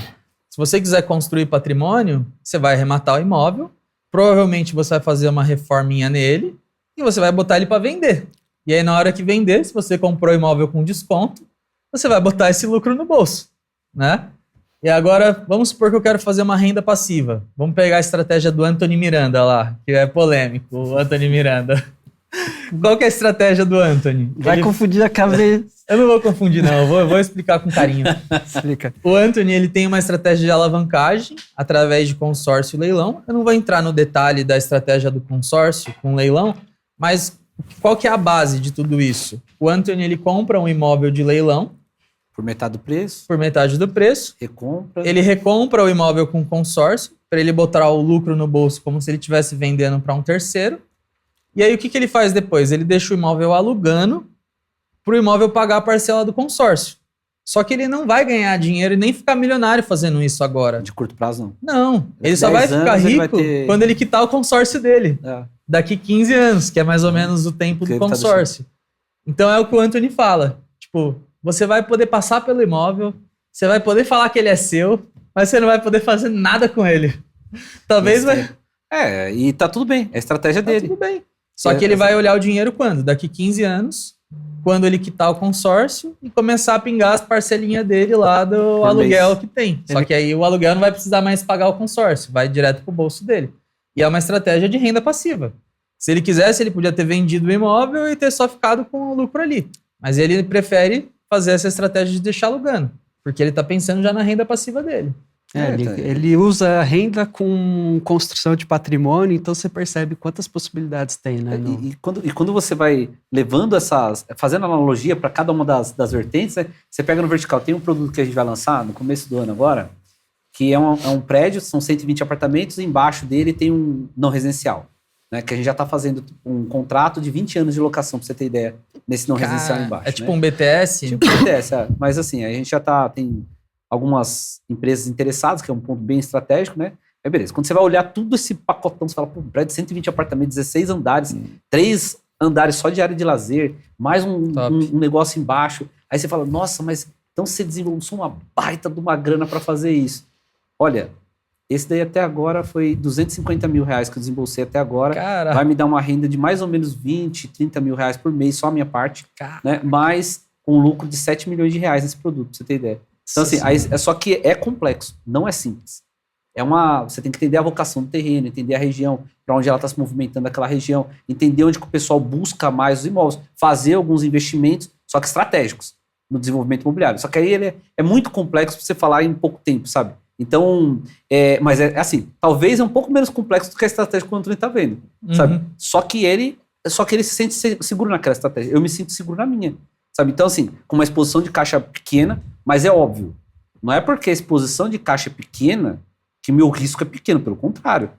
se você quiser construir patrimônio, você vai arrematar o imóvel, provavelmente você vai fazer uma reforminha nele e você vai botar ele para vender. E aí, na hora que vender, se você comprou o imóvel com desconto, você vai botar esse lucro no bolso, né? E agora, vamos supor que eu quero fazer uma renda passiva. Vamos pegar a estratégia do Anthony Miranda lá, que é polêmico, o Anthony Miranda. Qual que é a estratégia do Anthony? Vai confundir a cabeça. Eu não vou confundir, não. Eu vou explicar com carinho. Explica. O Anthony, ele tem uma estratégia de alavancagem através de consórcio e leilão. Eu não vou entrar no detalhe da estratégia do consórcio com leilão, mas qual que é a base de tudo isso? O Anthony, ele compra um imóvel de leilão. Por metade do preço. Por metade do preço. Recompra. Ele recompra o imóvel com consórcio, para ele botar o lucro no bolso como se ele estivesse vendendo para um terceiro. E aí, o que ele faz depois? Ele deixa o imóvel alugando para o imóvel pagar a parcela do consórcio. Só que ele não vai ganhar dinheiro e nem ficar milionário fazendo isso agora. De curto prazo, não. Não. Ele só vai ficar rico quando ele quitar o consórcio dele. Daqui 15 anos, que é mais ou menos o tempo do consórcio. Então, é o que o Anthony fala. Tipo, você vai poder passar pelo imóvel, você vai poder falar que ele é seu, mas você não vai poder fazer nada com ele. Talvez vai... e tá tudo bem. É a estratégia dele. Tá tudo bem. Só que ele vai olhar o dinheiro quando? Daqui 15 anos, quando ele quitar o consórcio e começar a pingar as parcelinhas dele lá do aluguel que tem. Só que aí o aluguel não vai precisar mais pagar o consórcio, vai direto pro bolso dele. E é uma estratégia de renda passiva. Se ele quisesse, ele podia ter vendido o imóvel e ter só ficado com o lucro ali. Mas ele prefere fazer essa estratégia de deixar alugando, porque ele tá pensando já na renda passiva dele. Ele usa a renda com construção de patrimônio, então você percebe quantas possibilidades tem, né? E quando você vai levando fazendo analogia para cada uma das vertentes, né, você pega no vertical, tem um produto que a gente vai lançar no começo do ano agora, que é um prédio, são 120 apartamentos, e embaixo dele tem um não residencial, né, que a gente já está fazendo um contrato de 20 anos de locação, para você ter ideia, nesse não residencial embaixo. É tipo um BTS? Tipo um BTS, mas assim, a gente já tem algumas empresas interessadas, que é um ponto bem estratégico, né? Aí beleza, quando você vai olhar tudo esse pacotão, você fala, pô, um prédio de 120 apartamentos, 16 andares, 3 andares só de área de lazer, mais um negócio embaixo. Aí você fala, nossa, mas então você desenvolveu uma baita de uma grana para fazer isso. Olha, esse daí até agora foi 250 mil reais que eu desembolsei até agora. Caraca. Vai me dar uma renda de mais ou menos 20, 30 mil reais por mês, só a minha parte. Né? Mais um lucro de 7 milhões de reais nesse produto, pra você ter ideia. Então, assim, aí, só que é complexo, não é simples. Você tem que entender a vocação do terreno, entender a região, para onde ela está se movimentando aquela região, entender onde que o pessoal busca mais os imóveis, fazer alguns investimentos, só que estratégicos, no desenvolvimento imobiliário. Só que aí ele é muito complexo para você falar em pouco tempo, sabe? Então, mas é assim, talvez é um pouco menos complexo do que a estratégia que o Antônio está vendo, sabe? Só que ele se sente seguro naquela estratégia. Eu me sinto seguro na minha, sabe? Então, assim, com uma exposição de caixa pequena, mas é óbvio, não é porque a exposição de caixa é pequena que meu risco é pequeno, pelo contrário.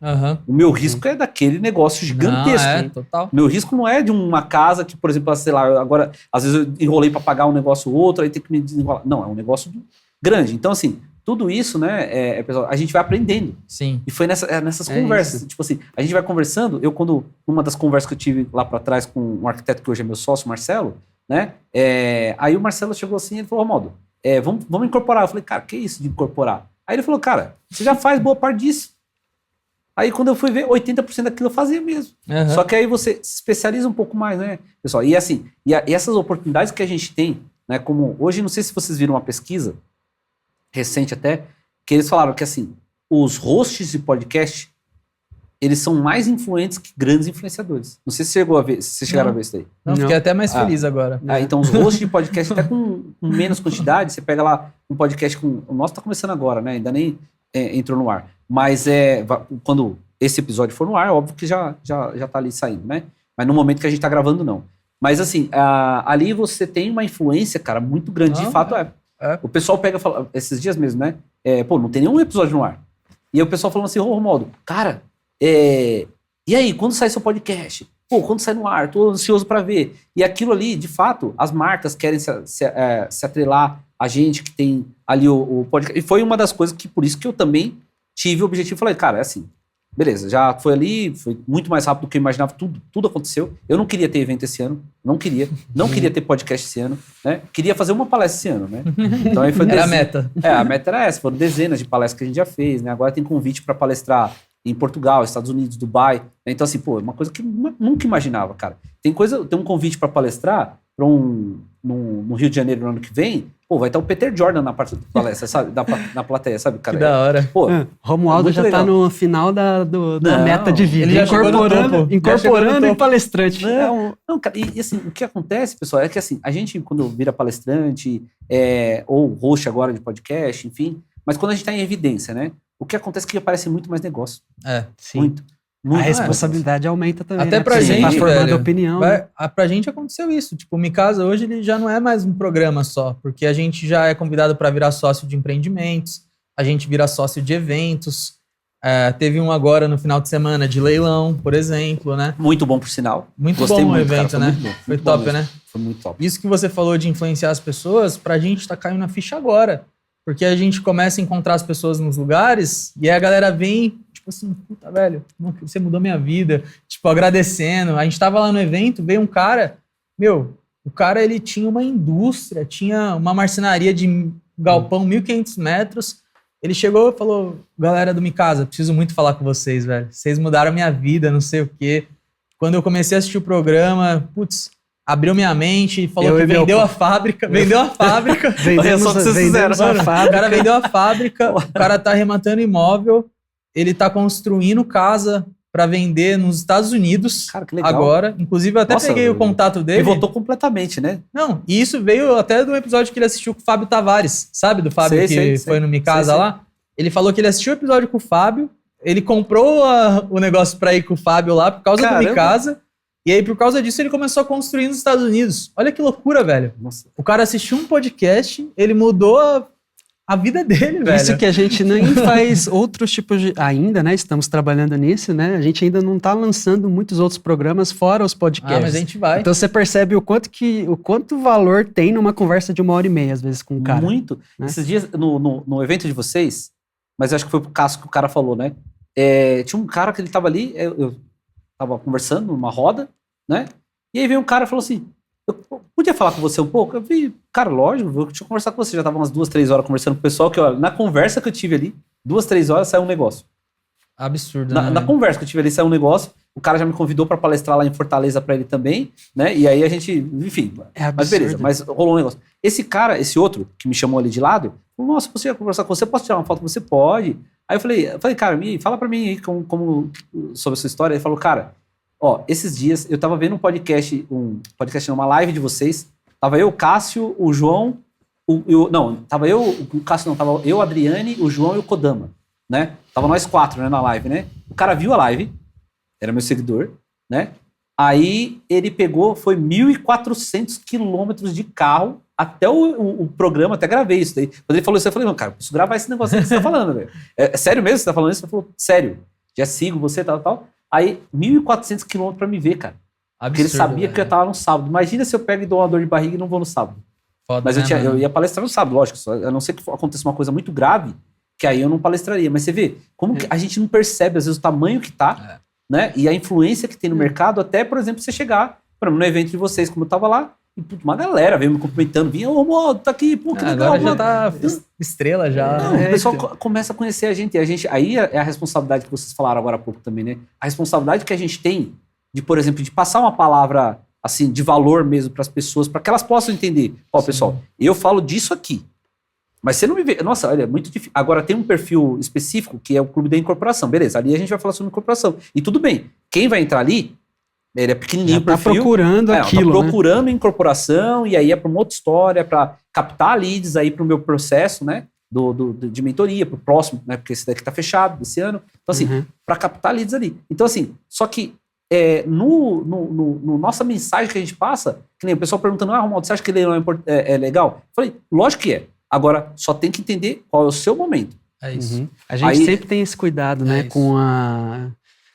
O meu risco é daquele negócio gigantesco. Total. Meu risco não é de uma casa que, por exemplo, sei lá, agora, às vezes eu enrolei para pagar um negócio ou outro, aí tem que me desenrolar. Não, é um negócio grande. Então, assim, tudo isso, né, pessoal, a gente vai aprendendo. Sim. E foi nessas conversas. Tipo assim, a gente vai conversando, numa das conversas que eu tive lá para trás com um arquiteto que hoje é meu sócio, Marcelo, né, aí o Marcelo chegou assim e ele falou, Romualdo, vamos incorporar. Eu falei, cara, que isso de incorporar? Aí ele falou, cara, você já faz boa parte disso. Aí quando eu fui ver, 80% daquilo eu fazia mesmo. Só que aí você se especializa um pouco mais, né, pessoal? E assim, e essas oportunidades que a gente tem, né, como hoje, não sei se vocês viram uma pesquisa, recente até, que eles falaram que assim, os hosts de podcast, eles são mais influentes que grandes influenciadores. Não sei se vocês chegaram a ver isso daí. Não, fiquei até mais feliz agora. Então os hosts de podcast, até com menos quantidade, você pega lá um podcast o nosso tá começando agora, né? Ainda nem entrou no ar. Mas quando esse episódio for no ar, é óbvio que já tá ali saindo, né? Mas no momento que a gente tá gravando, não. Mas assim, ali você tem uma influência, cara, muito grande. De fato, o pessoal pega e fala, esses dias mesmo, né? Não tem nenhum episódio no ar. E aí o pessoal falando assim, Romualdo, cara, e aí, quando sai seu podcast? Quando sai no ar? Tô ansioso para ver. E aquilo ali, de fato, as marcas querem se atrelar a gente que tem ali o podcast. E foi uma das coisas que, por isso que eu também tive o objetivo. Falei, cara, é assim, beleza, já foi ali, foi muito mais rápido do que eu imaginava, tudo aconteceu. Eu não queria ter evento esse ano, não queria ter podcast esse ano, né? Queria fazer uma palestra esse ano, né? Então aí foi Era a meta. A meta era essa, foram dezenas de palestras que a gente já fez, né? Agora tem convite para palestrar em Portugal, Estados Unidos, Dubai. Então, assim, é uma coisa que eu nunca imaginava, cara. Tem um convite para palestrar no Rio de Janeiro no ano que vem. Vai estar o Peter Jordan na parte da palestra, sabe? Na plateia, sabe, cara? Que da hora. Romualdo já legal. Tá no final da meta de vida. Ele já incorporando em palestrante. Não, cara, e assim, o que acontece, pessoal, é que assim, a gente, quando vira palestrante, ou host agora de podcast, enfim, mas quando a gente tá em evidência, né? O que acontece é que aparece muito mais negócio. Sim. Muito. A responsabilidade aumenta também. Até pra gente, tá formando opinião. Pra gente aconteceu isso. Tipo, o Micasa hoje ele já não é mais um programa só, porque a gente já é convidado para virar sócio de empreendimentos, a gente vira sócio de eventos. Teve um agora no final de semana de leilão, por exemplo, né? Muito bom, por sinal. Gostei bom o evento, cara, né? Foi top, mesmo. Né? Foi muito top. Isso que você falou de influenciar as pessoas, pra gente tá caindo na ficha agora. Porque a gente começa a encontrar as pessoas nos lugares e aí a galera vem, tipo assim, puta, velho, você mudou minha vida. Tipo, agradecendo. A gente tava lá no evento, veio um cara, o cara, ele tinha uma indústria, tinha uma marcenaria de galpão, 1.500 metros. Ele chegou e falou, galera do Micasa, preciso muito falar com vocês, velho. Vocês mudaram a minha vida, não sei o quê. Quando eu comecei a assistir o programa, abriu minha mente e falou que vendeu a fábrica. Vendeu a fábrica. Olha só o que vocês fizeram. Mano, o cara vendeu a fábrica, o cara tá rematando imóvel, ele tá construindo casa pra vender nos Estados Unidos. Cara, que legal. Agora. Inclusive, eu até peguei o contato dele. Ele voltou completamente, né? Não, e isso veio até do episódio que ele assistiu com o Fábio Tavares. Sabe do Fábio foi no Micasa lá? Ele falou que ele assistiu o episódio com o Fábio, ele comprou o negócio pra ir com o Fábio lá por causa do Micasa. E aí, por causa disso, ele começou a construir nos Estados Unidos. Olha que loucura, velho. Nossa. O cara assistiu um podcast, ele mudou a vida dele, velho. Isso que a gente nem faz outros tipos de... Ainda, né? Estamos trabalhando nisso, né? A gente ainda não tá lançando muitos outros programas fora os podcasts. Mas a gente vai. Então você percebe o quanto valor tem numa conversa de 1h30, às vezes, com o cara. Muito. Né? Esses dias, no evento de vocês, mas eu acho que foi pro caso que o cara falou, né? Tinha um cara que ele tava ali, eu tava conversando numa roda, né? E aí veio um cara e falou assim, eu podia falar com você um pouco? Eu falei, cara, lógico, deixa eu conversar com você. Já tava umas 2, 3 horas conversando com o pessoal, que olha, na conversa que eu tive ali, 2, 3 horas saiu um negócio. Absurdo, na conversa que eu tive ali, saiu um negócio, o cara já me convidou pra palestrar lá em Fortaleza pra ele também, né? E aí a gente, enfim, mas beleza, mas rolou um negócio. Esse cara, esse outro, que me chamou ali de lado, falou, nossa, você ia conversar com você, posso tirar uma foto com você? Pode. Aí eu falei, cara, fala pra mim aí como sobre a sua história. Ele falou, cara, ó, esses dias eu tava vendo uma live de vocês, tava eu, o Cássio, o João, tava eu, o Cássio não, tava eu, a Adriane, o João e o Kodama, né? Tava nós 4, né, na live, né? O cara viu a live, era meu seguidor, né? Aí ele foi 1.400 quilômetros de carro até o programa, até gravei isso daí. Quando ele falou isso, eu falei, não, cara, preciso gravar esse negócio que você tá falando, velho. É sério mesmo que você tá falando isso? Ele falou, sério, já sigo você, tal. Aí, 1.400 quilômetros pra me ver, cara. Absurdo, porque ele sabia que eu ia estar lá no sábado. Imagina se eu pego e dou uma dor de barriga e não vou no sábado. Foda, mas eu ia palestrar no sábado, lógico. A não ser que aconteça uma coisa muito grave, que aí eu não palestraria. Mas você vê, como que a gente não percebe, às vezes, o tamanho que tá, né? E a influência que tem no mercado, até, por exemplo, você chegar, por exemplo, no evento de vocês, como eu tava lá, e uma galera veio me cumprimentando, vinha, ô, Modo, tá aqui, pô, que legal. Agora já tá estrela já. Não, o pessoal começa a conhecer a gente, aí é a responsabilidade que vocês falaram agora há pouco também, né? A responsabilidade que a gente tem de, por exemplo, de passar uma palavra, assim, de valor mesmo para as pessoas, para que elas possam entender. Ó, pessoal, eu falo disso aqui, mas você não me vê. Nossa, olha, é muito difícil. Agora tem um perfil específico que é o Clube da Incorporação, beleza, ali a gente vai falar sobre incorporação. E tudo bem, quem vai entrar ali, ele é pequenininho, tá procurando aquilo, tá procurando incorporação, e aí é para uma outra história, para captar leads aí para o meu processo, né, de mentoria, para o próximo, né, porque esse daqui tá fechado desse ano. Então, assim, para captar leads ali. Então, assim, só que no nossa mensagem que a gente passa, que nem o pessoal perguntando, Romualdo, você acha que leilão é legal? Eu falei, lógico que é. Agora, só tem que entender qual é o seu momento. É isso. A gente sempre tem esse cuidado, né, com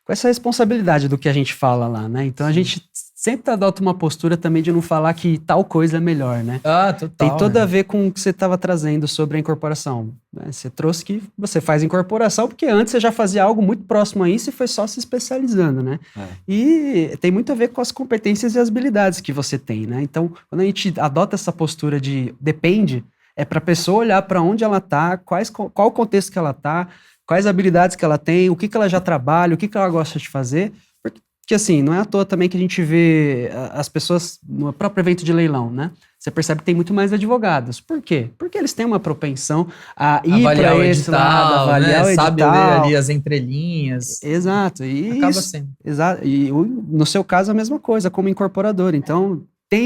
essa responsabilidade do que a gente fala lá, né? Então a gente sempre adota uma postura também de não falar que tal coisa é melhor, né? Total. Tem tudo a ver com o que você estava trazendo sobre a incorporação, né? Você trouxe que você faz incorporação porque antes você já fazia algo muito próximo a isso e foi só se especializando, né? E tem muito a ver com as competências e as habilidades que você tem, né? Então, quando a gente adota essa postura de depende, é para a pessoa olhar para onde ela está, qual o contexto que ela está, quais habilidades que ela tem, o que ela já trabalha, o que ela gosta de fazer. Porque assim, não é à toa também que a gente vê as pessoas no próprio evento de leilão, né? Você percebe que tem muito mais advogados. Por quê? Porque eles têm uma propensão a ir para esse lado, avaliar o edital. Sabe ler ali as entrelinhas. Exato. E acaba sendo. Exato. E no seu caso a mesma coisa, como incorporador. Então,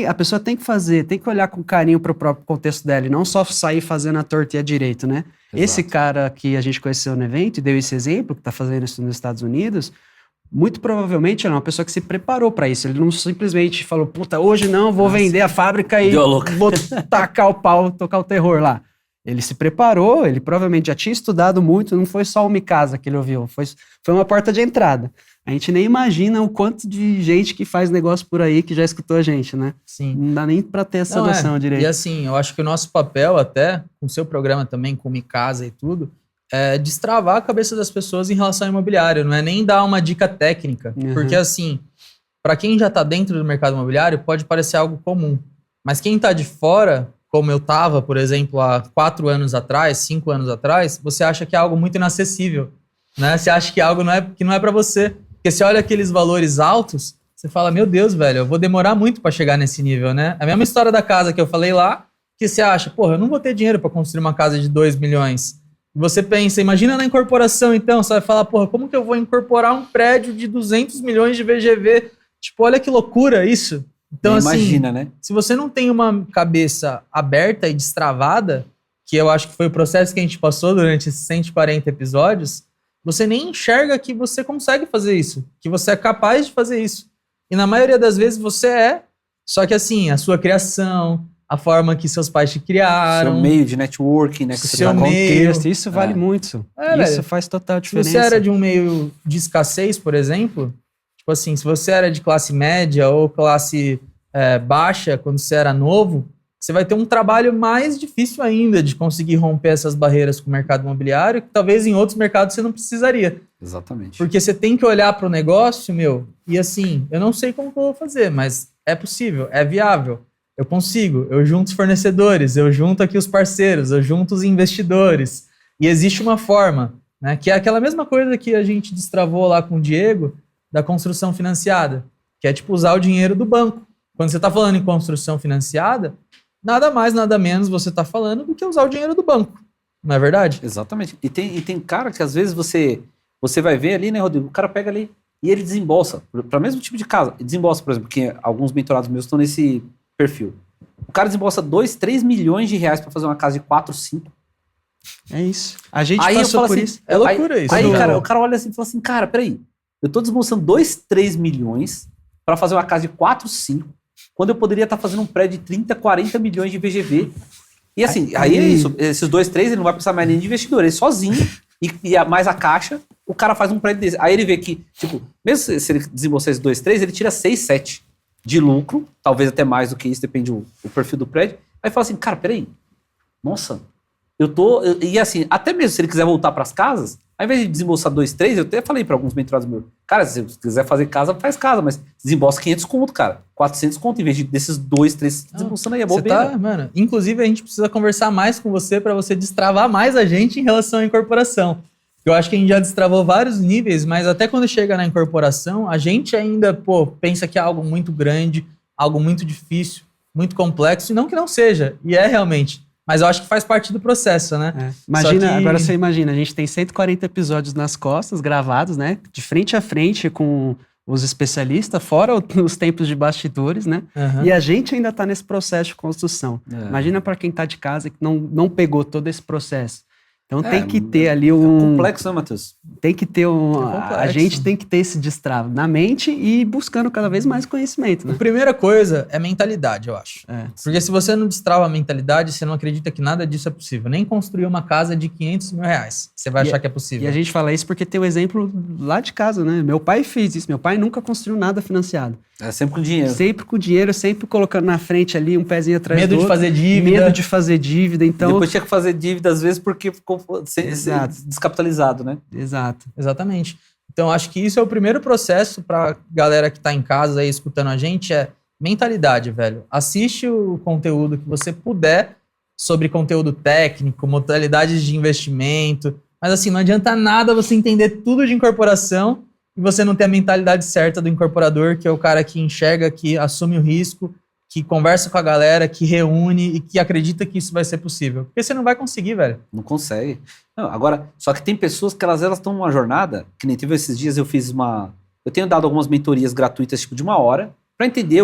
a pessoa tem que olhar com carinho para o próprio contexto dela e não só sair fazendo a torta e a direito, né? Exato. Esse cara que a gente conheceu no evento e deu esse exemplo, que está fazendo isso nos Estados Unidos, muito provavelmente ele é uma pessoa que se preparou para isso. Ele não simplesmente falou, puta, hoje não, vou vender a fábrica e vou tacar o pau, tocar o terror lá. Ele se preparou, ele provavelmente já tinha estudado muito, não foi só uma casa que ele ouviu, foi uma porta de entrada. A gente nem imagina o quanto de gente que faz negócio por aí que já escutou a gente, né? Sim. Não dá nem pra ter essa noção direito. E assim, eu acho que o nosso papel até, com o seu programa também, com o Micasa e tudo, é destravar a cabeça das pessoas em relação ao imobiliário, não é nem dar uma dica técnica. Porque assim, para quem já tá dentro do mercado imobiliário, pode parecer algo comum. Mas quem tá de fora, como eu tava, por exemplo, há 4 anos atrás, 5 anos atrás, você acha que é algo muito inacessível, né? Você acha que algo que não é para você. Porque você olha aqueles valores altos, você fala, meu Deus, velho, eu vou demorar muito para chegar nesse nível, né? A mesma história da casa que eu falei lá, que você acha, porra, eu não vou ter dinheiro para construir uma casa de 2 milhões. E você pensa, imagina na incorporação então, você vai falar, porra, como que eu vou incorporar um prédio de 200 milhões de VGV? Tipo, olha que loucura isso. Então, assim, imagina, né? Se você não tem uma cabeça aberta e destravada, que eu acho que foi o processo que a gente passou durante esses 140 episódios, você nem enxerga que você consegue fazer isso, que você é capaz de fazer isso. E na maioria das vezes você é, só que assim, a sua criação, a forma que seus pais te criaram... Seu meio de networking, né? Seu contexto, isso vale muito. Isso faz total diferença. Se você era de um meio de escassez, por exemplo, tipo assim, se você era de classe média ou classe baixa, quando você era novo, você vai ter um trabalho mais difícil ainda de conseguir romper essas barreiras com o mercado imobiliário, que talvez em outros mercados você não precisaria. Exatamente. Porque você tem que olhar para o negócio, e assim, eu não sei como que eu vou fazer, mas é possível, é viável. Eu consigo, eu junto os fornecedores, eu junto aqui os parceiros, eu junto os investidores. E existe uma forma, né, que é aquela mesma coisa que a gente destravou lá com o Diego, da construção financiada, que é tipo usar o dinheiro do banco. Quando você está falando em construção financiada, nada mais, nada menos você está falando do que usar o dinheiro do banco. Não é verdade? Exatamente. E tem cara que às vezes você vai ver ali, né, Rodrigo? O cara pega ali e ele desembolsa, para o mesmo tipo de casa. Desembolsa, por exemplo, que alguns mentorados meus estão nesse perfil. O cara desembolsa 2, 3 milhões de reais para fazer uma casa de 4, 5. É isso. A gente passou por assim, isso. É loucura isso. Aí, cara, o cara olha assim e fala assim, cara, peraí, eu tô desembolsando 2, 3 milhões para fazer uma casa de 4, 5, quando eu poderia estar fazendo um prédio de 30, 40 milhões de VGV. E assim, aí é isso. Esses 2, 3, ele não vai precisar mais nem de investidor. Ele sozinho, e mais a caixa, o cara faz um prédio desse. Aí ele vê que, tipo, mesmo se ele desembolsar esses 2, 3, ele tira 6, 7 de lucro, talvez até mais do que isso, depende do perfil do prédio. Aí fala assim, cara, peraí, nossa, e assim, até mesmo se ele quiser voltar para as casas, ao invés de desembolsar 2, 3, eu até falei para alguns mentorados meus, cara, se você quiser fazer casa, faz casa, mas desembolsa 500 conto, cara, 400 conto, em vez desses 2, 3 desembolsando aí, é bobeira. Mano, inclusive a gente precisa conversar mais com você para você destravar mais a gente em relação à incorporação. Eu acho que a gente já destravou vários níveis, mas até quando chega na incorporação, a gente ainda, pensa que é algo muito grande, algo muito difícil, muito complexo, e não que não seja, e é realmente. Mas eu acho que faz parte do processo, né? Agora você imagina, a gente tem 140 episódios nas costas, gravados, né? De frente a frente com os especialistas, fora os tempos de bastidores, né? Uhum. E a gente ainda está nesse processo de construção. Imagina para quem está de casa que não pegou todo esse processo. Então tem que ter ali É complexo, né, Matheus? Tem que ter a gente tem que ter esse destravo na mente e ir buscando cada vez mais conhecimento, né? A primeira coisa é mentalidade, eu acho. Porque se você não destrava a mentalidade, você não acredita que nada disso é possível. Nem construir uma casa de 500 mil reais. Você vai achar que é possível. E a gente fala isso porque tem o exemplo lá de casa, né? Meu pai fez isso. Meu pai nunca construiu nada financiado. É sempre com dinheiro. Sempre com dinheiro, sempre colocando na frente ali um pezinho atrás do outro. Medo de fazer dívida. Medo de fazer dívida, então... Depois tinha que fazer dívida, às vezes, porque ficou descapitalizado, né? Exato. Exatamente. Então, acho que isso é o primeiro processo pra galera que tá em casa aí escutando a gente, é mentalidade, velho. Assiste o conteúdo que você puder sobre conteúdo técnico, modalidades de investimento, mas assim, não adianta nada você entender tudo de incorporação e você não ter a mentalidade certa do incorporador, que é o cara que enxerga, que assume o risco, que conversa com a galera, que reúne e que acredita que isso vai ser possível. Porque você não vai conseguir, velho. Não consegue. Não, agora, só que tem pessoas que elas estão numa jornada, que nem teve esses dias, eu tenho dado algumas mentorias gratuitas, tipo, de 1 hora, para entender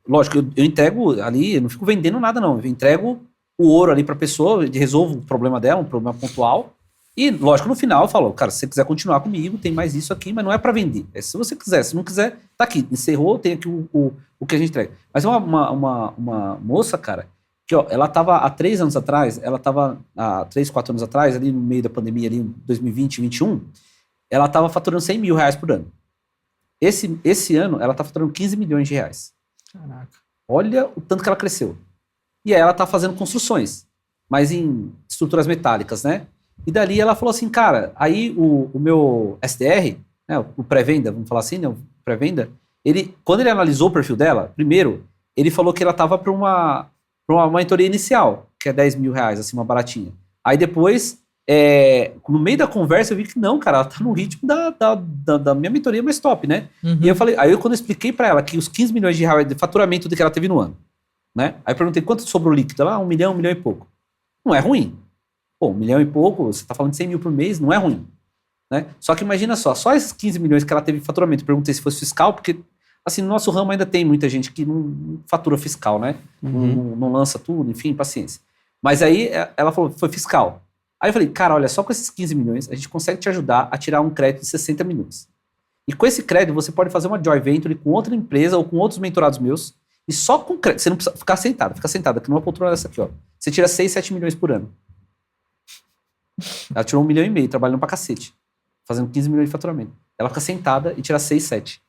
lógico, eu entrego ali, eu não fico vendendo nada, não. Eu entrego o ouro ali pra pessoa, resolvo o problema dela, um problema pontual. E, lógico, no final eu falo, cara, se você quiser continuar comigo, tem mais isso aqui, mas não é para vender. É se você quiser. Se não quiser, tá aqui. Encerrou, tem aqui o que a gente entrega. Mas uma moça, cara, que ela tava há 3 anos atrás, há 3, 4 anos atrás, ali no meio da pandemia, ali em 2020, 2021, ela tava faturando 100 mil reais por ano. Esse ano, ela tá faturando 15 milhões de reais. Caraca. Olha o tanto que ela cresceu. E aí ela tá fazendo construções, mas em estruturas metálicas, né? E dali ela falou assim, cara, aí o meu SDR, né, o pré-venda, vamos falar assim, né, o pré-venda, quando ele analisou o perfil dela, primeiro, ele falou que ela estava para uma mentoria inicial, que é 10 mil reais, assim, uma baratinha. Aí depois, no meio da conversa, eu vi que não, cara, ela tá no ritmo da minha mentoria mais top, né? Uhum. E eu falei, aí quando eu expliquei para ela que os 15 milhões de reais de faturamento que ela teve no ano, né? Aí eu perguntei quanto sobrou líquido? Ela, 1 milhão e pouco. Não é ruim. Pô, 1 milhão e pouco, você está falando de 100 mil por mês, não é ruim. Né? Só que imagina só esses 15 milhões que ela teve de faturamento, perguntei se fosse fiscal, porque assim, no nosso ramo ainda tem muita gente que não fatura fiscal, né? Uhum. Não lança tudo, enfim, paciência. Mas aí ela falou, foi fiscal. Aí eu falei, cara, olha, só com esses 15 milhões a gente consegue te ajudar a tirar um crédito de 60 minutos. E com esse crédito você pode fazer uma joint venture com outra empresa ou com outros mentorados meus, e só com crédito, você não precisa ficar sentado, fica sentada aqui numa poltrona dessa aqui, ó. Você tira 6, 7 milhões por ano. Ela tirou 1,5 milhão, trabalhando pra cacete. Fazendo 15 milhões de faturamento. Ela fica sentada e tira 6, 7.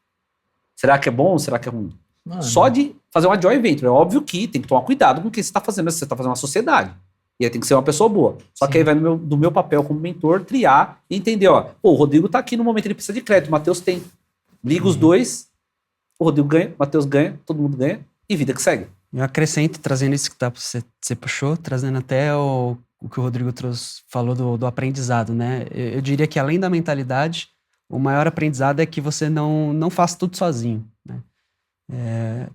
Será que é bom ou será que é ruim? Só de fazer uma joint venture. É óbvio que tem que tomar cuidado com o que você está fazendo. Você está fazendo uma sociedade. E aí tem que ser uma pessoa boa. Só que aí vai do meu papel como mentor, triar e entender, o Rodrigo tá aqui no momento, ele precisa de crédito, o Matheus tem. Liga os dois, o Rodrigo ganha, o Matheus ganha, todo mundo ganha, e vida que segue. Eu acrescento, trazendo isso que você puxou, trazendo até o que o Rodrigo falou do aprendizado, né? Eu diria que além da mentalidade, o maior aprendizado é que você não faça tudo sozinho, né?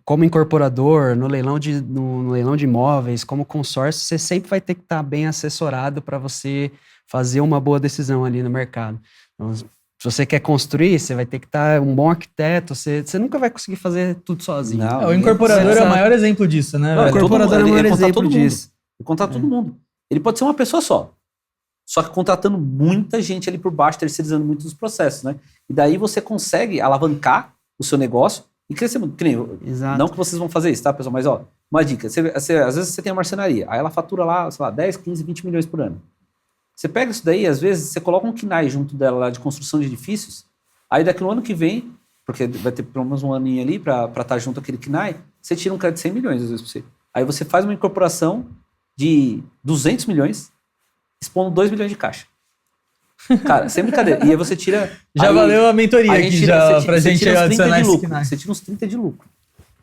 Como incorporador, no leilão de imóveis, como consórcio, você sempre vai ter que estar bem assessorado para você fazer uma boa decisão ali no mercado. Então, se você quer construir, você vai ter que estar um bom arquiteto, você nunca vai conseguir fazer tudo sozinho. O incorporador é o maior exemplo disso, né? O incorporador é o maior exemplo disso. Ele contrata todo mundo. Ele pode ser uma pessoa só que contratando muita gente ali por baixo, terceirizando muito dos processos, né? E daí você consegue alavancar o seu negócio e crescer muito. Não que vocês vão fazer isso, tá, pessoal? Mas, uma dica. Às vezes você tem uma marcenaria, aí ela fatura lá, sei lá, 10, 15, 20 milhões por ano. Você pega isso daí, às vezes, você coloca um KNAI junto dela lá de construção de edifícios, aí daqui no ano que vem, porque vai ter pelo menos um aninho ali para estar junto aquele KNAI, você tira um crédito de 100 milhões, às vezes, pra você. Aí você faz uma incorporação de 200 milhões, expondo 2 milhões de caixa. Cara, sem brincadeira. E aí você tira... Já aí, valeu a mentoria aqui pra gente adicionar esse KNAI. Você tira uns 30 de lucro.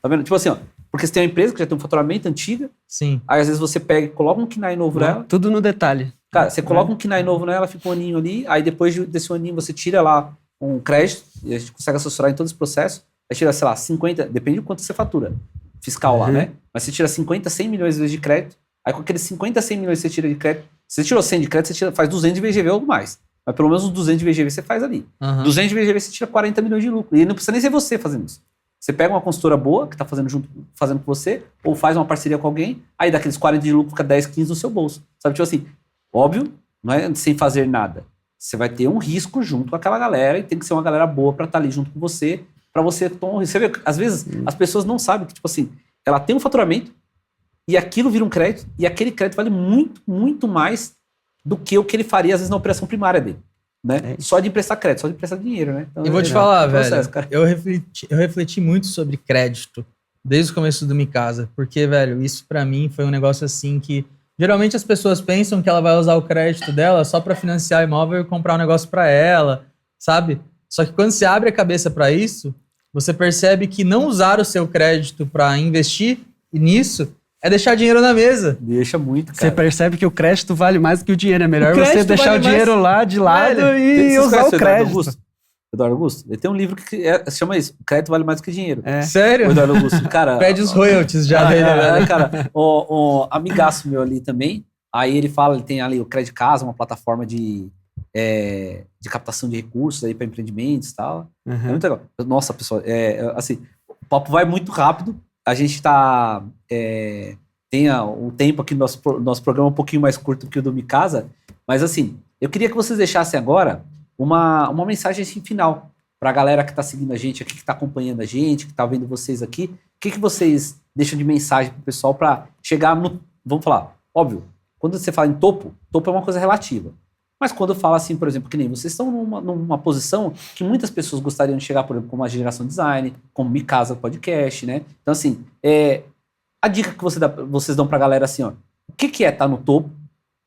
Tá vendo? Tipo assim, porque você tem uma empresa que já tem um faturamento antiga. Sim. Aí às vezes você pega e coloca um KNAI novo nela. Tudo no detalhe. Cara, você coloca um KNAI novo nela, fica um aninho ali. Aí depois desse aninho você tira lá um crédito. E a gente consegue assessorar em todo esse processo. Aí tira, sei lá, 50... Depende do quanto você fatura. Fiscal lá, né? Mas você tira 50, 100 milhões de crédito. Aí com aqueles 50, 100 milhões que você tira de crédito... Se você tirou 100 de crédito, você faz 200 de VGV ou mais. Mas pelo menos os 200 de VGV você faz ali. 200 de VGV você tira 40 milhões de lucro. E não precisa nem ser você fazendo isso. Você pega uma consultora boa, que está fazendo com você, ou faz uma parceria com alguém, aí daqueles 40 de lucro fica 10, 15 no seu bolso. Sabe, tipo assim, óbvio, não é sem fazer nada. Você vai ter um risco junto com aquela galera e tem que ser uma galera boa para estar ali junto com você, para você tomar... Você vê, às vezes, as pessoas não sabem que, tipo assim, ela tem um faturamento e aquilo vira um crédito e aquele crédito vale muito, muito mais do que o que ele faria, às vezes, na operação primária dele. Né? Só de emprestar crédito, só de emprestar dinheiro, né? Então, eu vou te falar, velho, eu refleti muito sobre crédito desde o começo do Micasa, porque, velho, isso pra mim foi um negócio assim que geralmente as pessoas pensam que ela vai usar o crédito dela só pra financiar imóvel e comprar um negócio pra ela, sabe? Só que quando você abre a cabeça pra isso, você percebe que não usar o seu crédito pra investir nisso é deixar dinheiro na mesa. Deixa muito, cara. Você percebe que o crédito vale mais do que o dinheiro. É melhor você deixar o dinheiro lá de lado e usar o crédito. Eduardo Augusto, ele tem um livro que se chama isso, o crédito vale mais do que dinheiro. Sério? O Eduardo Augusto, cara... Pede os royalties já dele, velho. Cara, o amigaço meu ali também, aí ele fala, ele tem ali o Credit Casa, uma plataforma de captação de recursos aí para empreendimentos e tal. É muito legal. Nossa, pessoal, assim, o papo vai muito rápido. A gente tá... tem o tempo aqui no nosso programa um pouquinho mais curto que o do Micasa, mas assim, eu queria que vocês deixassem agora uma mensagem assim, final para a galera que tá seguindo a gente aqui, que tá acompanhando a gente, que tá vendo vocês aqui. O que vocês deixam de mensagem pro pessoal para chegar no... Vamos falar, óbvio, quando você fala em topo é uma coisa relativa. Mas quando eu falo assim, por exemplo, que nem vocês estão numa posição que muitas pessoas gostariam de chegar, por exemplo, como a Geração Design, como Micasa Podcast, né? Então, assim, a dica que vocês dão pra galera assim, ó, o que é estar no topo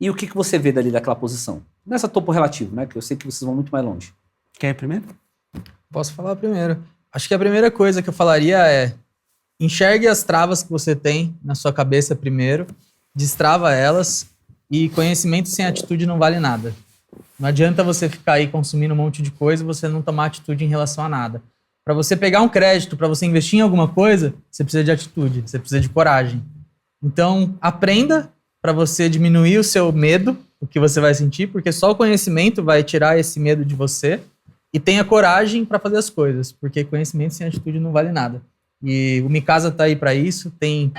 e o que você vê dali daquela posição? Nessa topo relativo, né? Que eu sei que vocês vão muito mais longe. Quer ir primeiro? Posso falar primeiro. Acho que a primeira coisa que eu falaria é enxergue as travas que você tem na sua cabeça primeiro, destrava elas e conhecimento sem atitude não vale nada. Não adianta você ficar aí consumindo um monte de coisa e você não tomar atitude em relação a nada. Para você pegar um crédito, para você investir em alguma coisa, você precisa de atitude, você precisa de coragem. Então, aprenda para você diminuir o seu medo, o que você vai sentir, porque só o conhecimento vai tirar esse medo de você. E tenha coragem para fazer as coisas, porque conhecimento sem atitude não vale nada. E o Micasa tá aí para isso, tem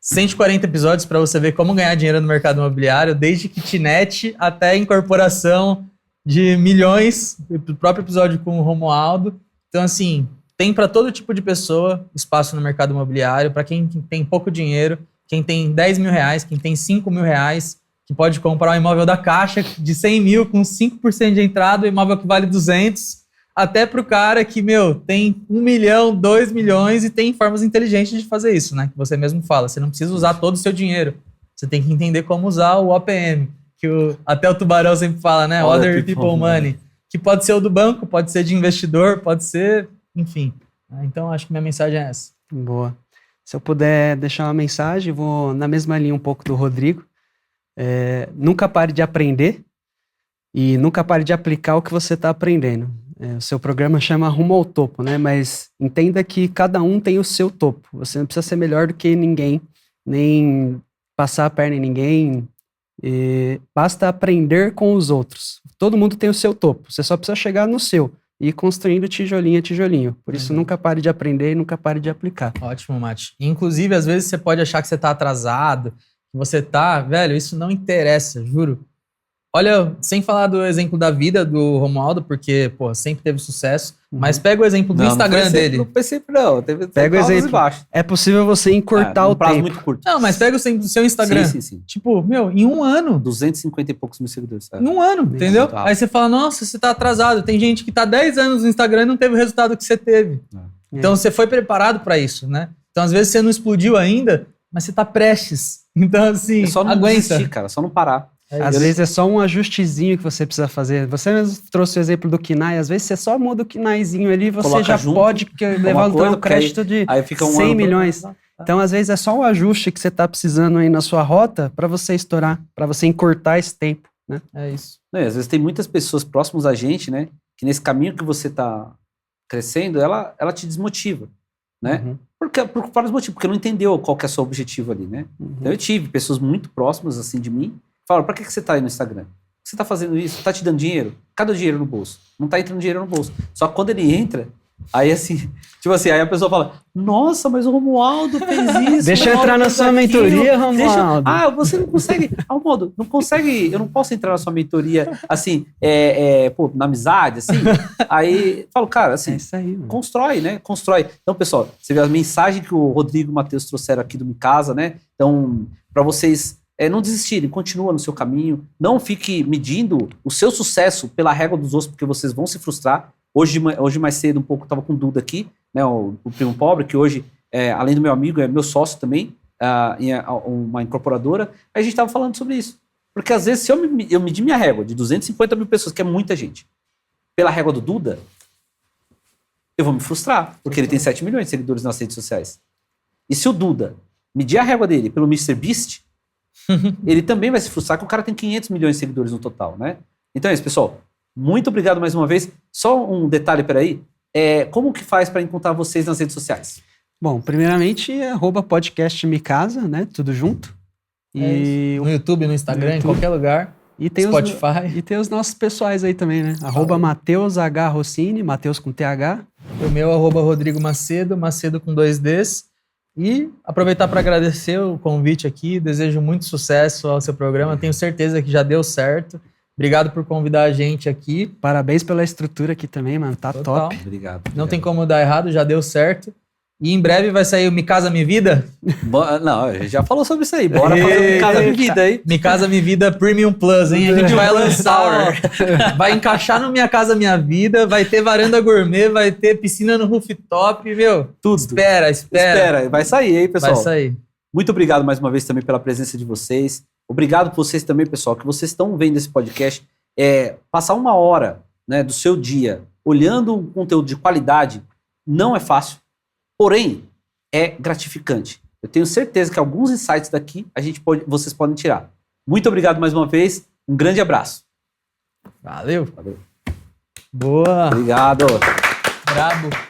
140 episódios para você ver como ganhar dinheiro no mercado imobiliário, desde kitnet até incorporação de milhões, o próprio episódio com o Romualdo. Então, assim, tem para todo tipo de pessoa espaço no mercado imobiliário, para quem tem pouco dinheiro, quem tem 10 mil reais, quem tem 5 mil reais, que pode comprar um imóvel da Caixa de 100 mil com 5% de entrada, um imóvel que vale 200, até pro cara que, tem 1 milhão, 2 milhões e tem formas inteligentes de fazer isso, né? Que você mesmo fala, você não precisa usar todo o seu dinheiro. Você tem que entender como usar o OPM, que até o Tubarão sempre fala, né? Other People Money. Que pode ser o do banco, pode ser de investidor, pode ser, enfim. Então, acho que minha mensagem é essa. Boa. Se eu puder deixar uma mensagem, vou na mesma linha um pouco do Rodrigo. Nunca pare de aprender e nunca pare de aplicar o que você está aprendendo. O seu programa chama Rumo ao Topo, né? Mas entenda que cada um tem o seu topo. Você não precisa ser melhor do que ninguém, nem passar a perna em ninguém. Basta aprender com os outros. Todo mundo tem o seu topo. Você só precisa chegar no seu e ir construindo tijolinho a tijolinho. Por isso, nunca pare de aprender e nunca pare de aplicar. Ótimo, Mati. Inclusive, às vezes você pode achar que você está atrasado, que você tá... Velho, isso não interessa, juro. Olha, sem falar do exemplo da vida do Romualdo, porque, sempre teve sucesso, mas pega o exemplo do Instagram dele. Não foi sempre, não. Pega o exemplo. É possível você encurtar o prazo tempo. Muito curto. Não, mas pega o seu Instagram. Sim. Tipo, em um ano. 250 e poucos mil seguidores. Em um ano, entendeu? Aí você fala, nossa, você tá atrasado. Tem gente que tá 10 anos no Instagram e não teve o resultado que você teve. Então, você foi preparado para isso, né? Então, às vezes, você não explodiu ainda, mas você tá prestes. Então, assim, só não aguenta. desistir, cara. Só não parar. Às vezes é só um ajustezinho que você precisa fazer. Você mesmo trouxe o exemplo do KINAI. Às vezes você só muda o KINAIzinho ali, você coloca já junto, pode levar o crédito de aí fica 100 milhões. Então, às vezes é só o ajuste que você está precisando aí na sua rota para você estourar, para você encurtar esse tempo, né? É isso. Às vezes tem muitas pessoas próximas a gente, né? Que nesse caminho que você está crescendo, ela te desmotiva, né? Por vários motivos, porque não entendeu qual que é o seu objetivo ali, né? Então eu tive pessoas muito próximas, assim, de mim, falaram, pra que você tá aí no Instagram? Você tá fazendo isso? Tá te dando dinheiro? Cadê o dinheiro no bolso? Não tá entrando dinheiro no bolso. Só que quando ele entra, aí assim, aí a pessoa fala, nossa, mas o Romualdo fez isso. Deixa eu entrar na sua mentoria, Romualdo. Você não consegue, Romualdo, eu não posso entrar na sua mentoria, assim, na amizade, assim. Aí, falo, cara, assim, isso aí, constrói, né? Constrói. Então, pessoal, você vê a mensagem que o Rodrigo e o Matheus trouxeram aqui do Mi Casa, né? Então, pra vocês não desistirem, continua no seu caminho, não fique medindo o seu sucesso pela régua dos outros, porque vocês vão se frustrar. Hoje mais cedo, um pouco, estava com o Duda aqui, né, o primo pobre, que hoje, além do meu amigo, é meu sócio também, em uma incorporadora. Aí a gente estava falando sobre isso. Porque às vezes, se eu medir minha régua de 250 mil pessoas, que é muita gente, pela régua do Duda, eu vou me frustrar, porque ele tem 7 milhões de seguidores nas redes sociais. E se o Duda medir a régua dele pelo MrBeast, ele também vai se frustrar, que o cara tem 500 milhões de seguidores no total, né? Então é isso, pessoal. Muito obrigado mais uma vez. Só um detalhe, peraí. Como que faz para encontrar vocês nas redes sociais? Bom, primeiramente, @podcast Mi Casa, né? Tudo junto. No YouTube, no Instagram, em qualquer lugar. E tem Spotify. E tem os nossos pessoais aí também, né? @Matheus H. Rossini, Matheus com TH. O meu @Rodrigo Macedo, Macedo com 2 Ds. E aproveitar para agradecer o convite aqui. Desejo muito sucesso ao seu programa. Tenho certeza que já deu certo. Obrigado por convidar a gente aqui. Parabéns pela estrutura aqui também, mano. Tá Total. top. Obrigado. Não tem como dar errado, já deu certo. E em breve vai sair o Mi Casa Mi Vida? Não, a gente já falou sobre isso aí. Bora fazer o Mi Casa Mi Vida aí. Mi Casa Mi Vida Premium Plus, hein? A gente vai lançar, vai encaixar no Minha Casa Minha Vida, vai ter varanda gourmet, vai ter piscina no rooftop, meu. Tudo. Espera. Vai sair aí, pessoal. Vai sair. Muito obrigado mais uma vez também pela presença de vocês. Obrigado por vocês também, pessoal, que vocês estão vendo esse podcast. Passar 1 hora, né, do seu dia olhando um conteúdo de qualidade não é fácil, porém é gratificante. Eu tenho certeza que alguns insights daqui vocês podem tirar. Muito obrigado mais uma vez. Um grande abraço. Valeu. Boa. Obrigado. Brabo.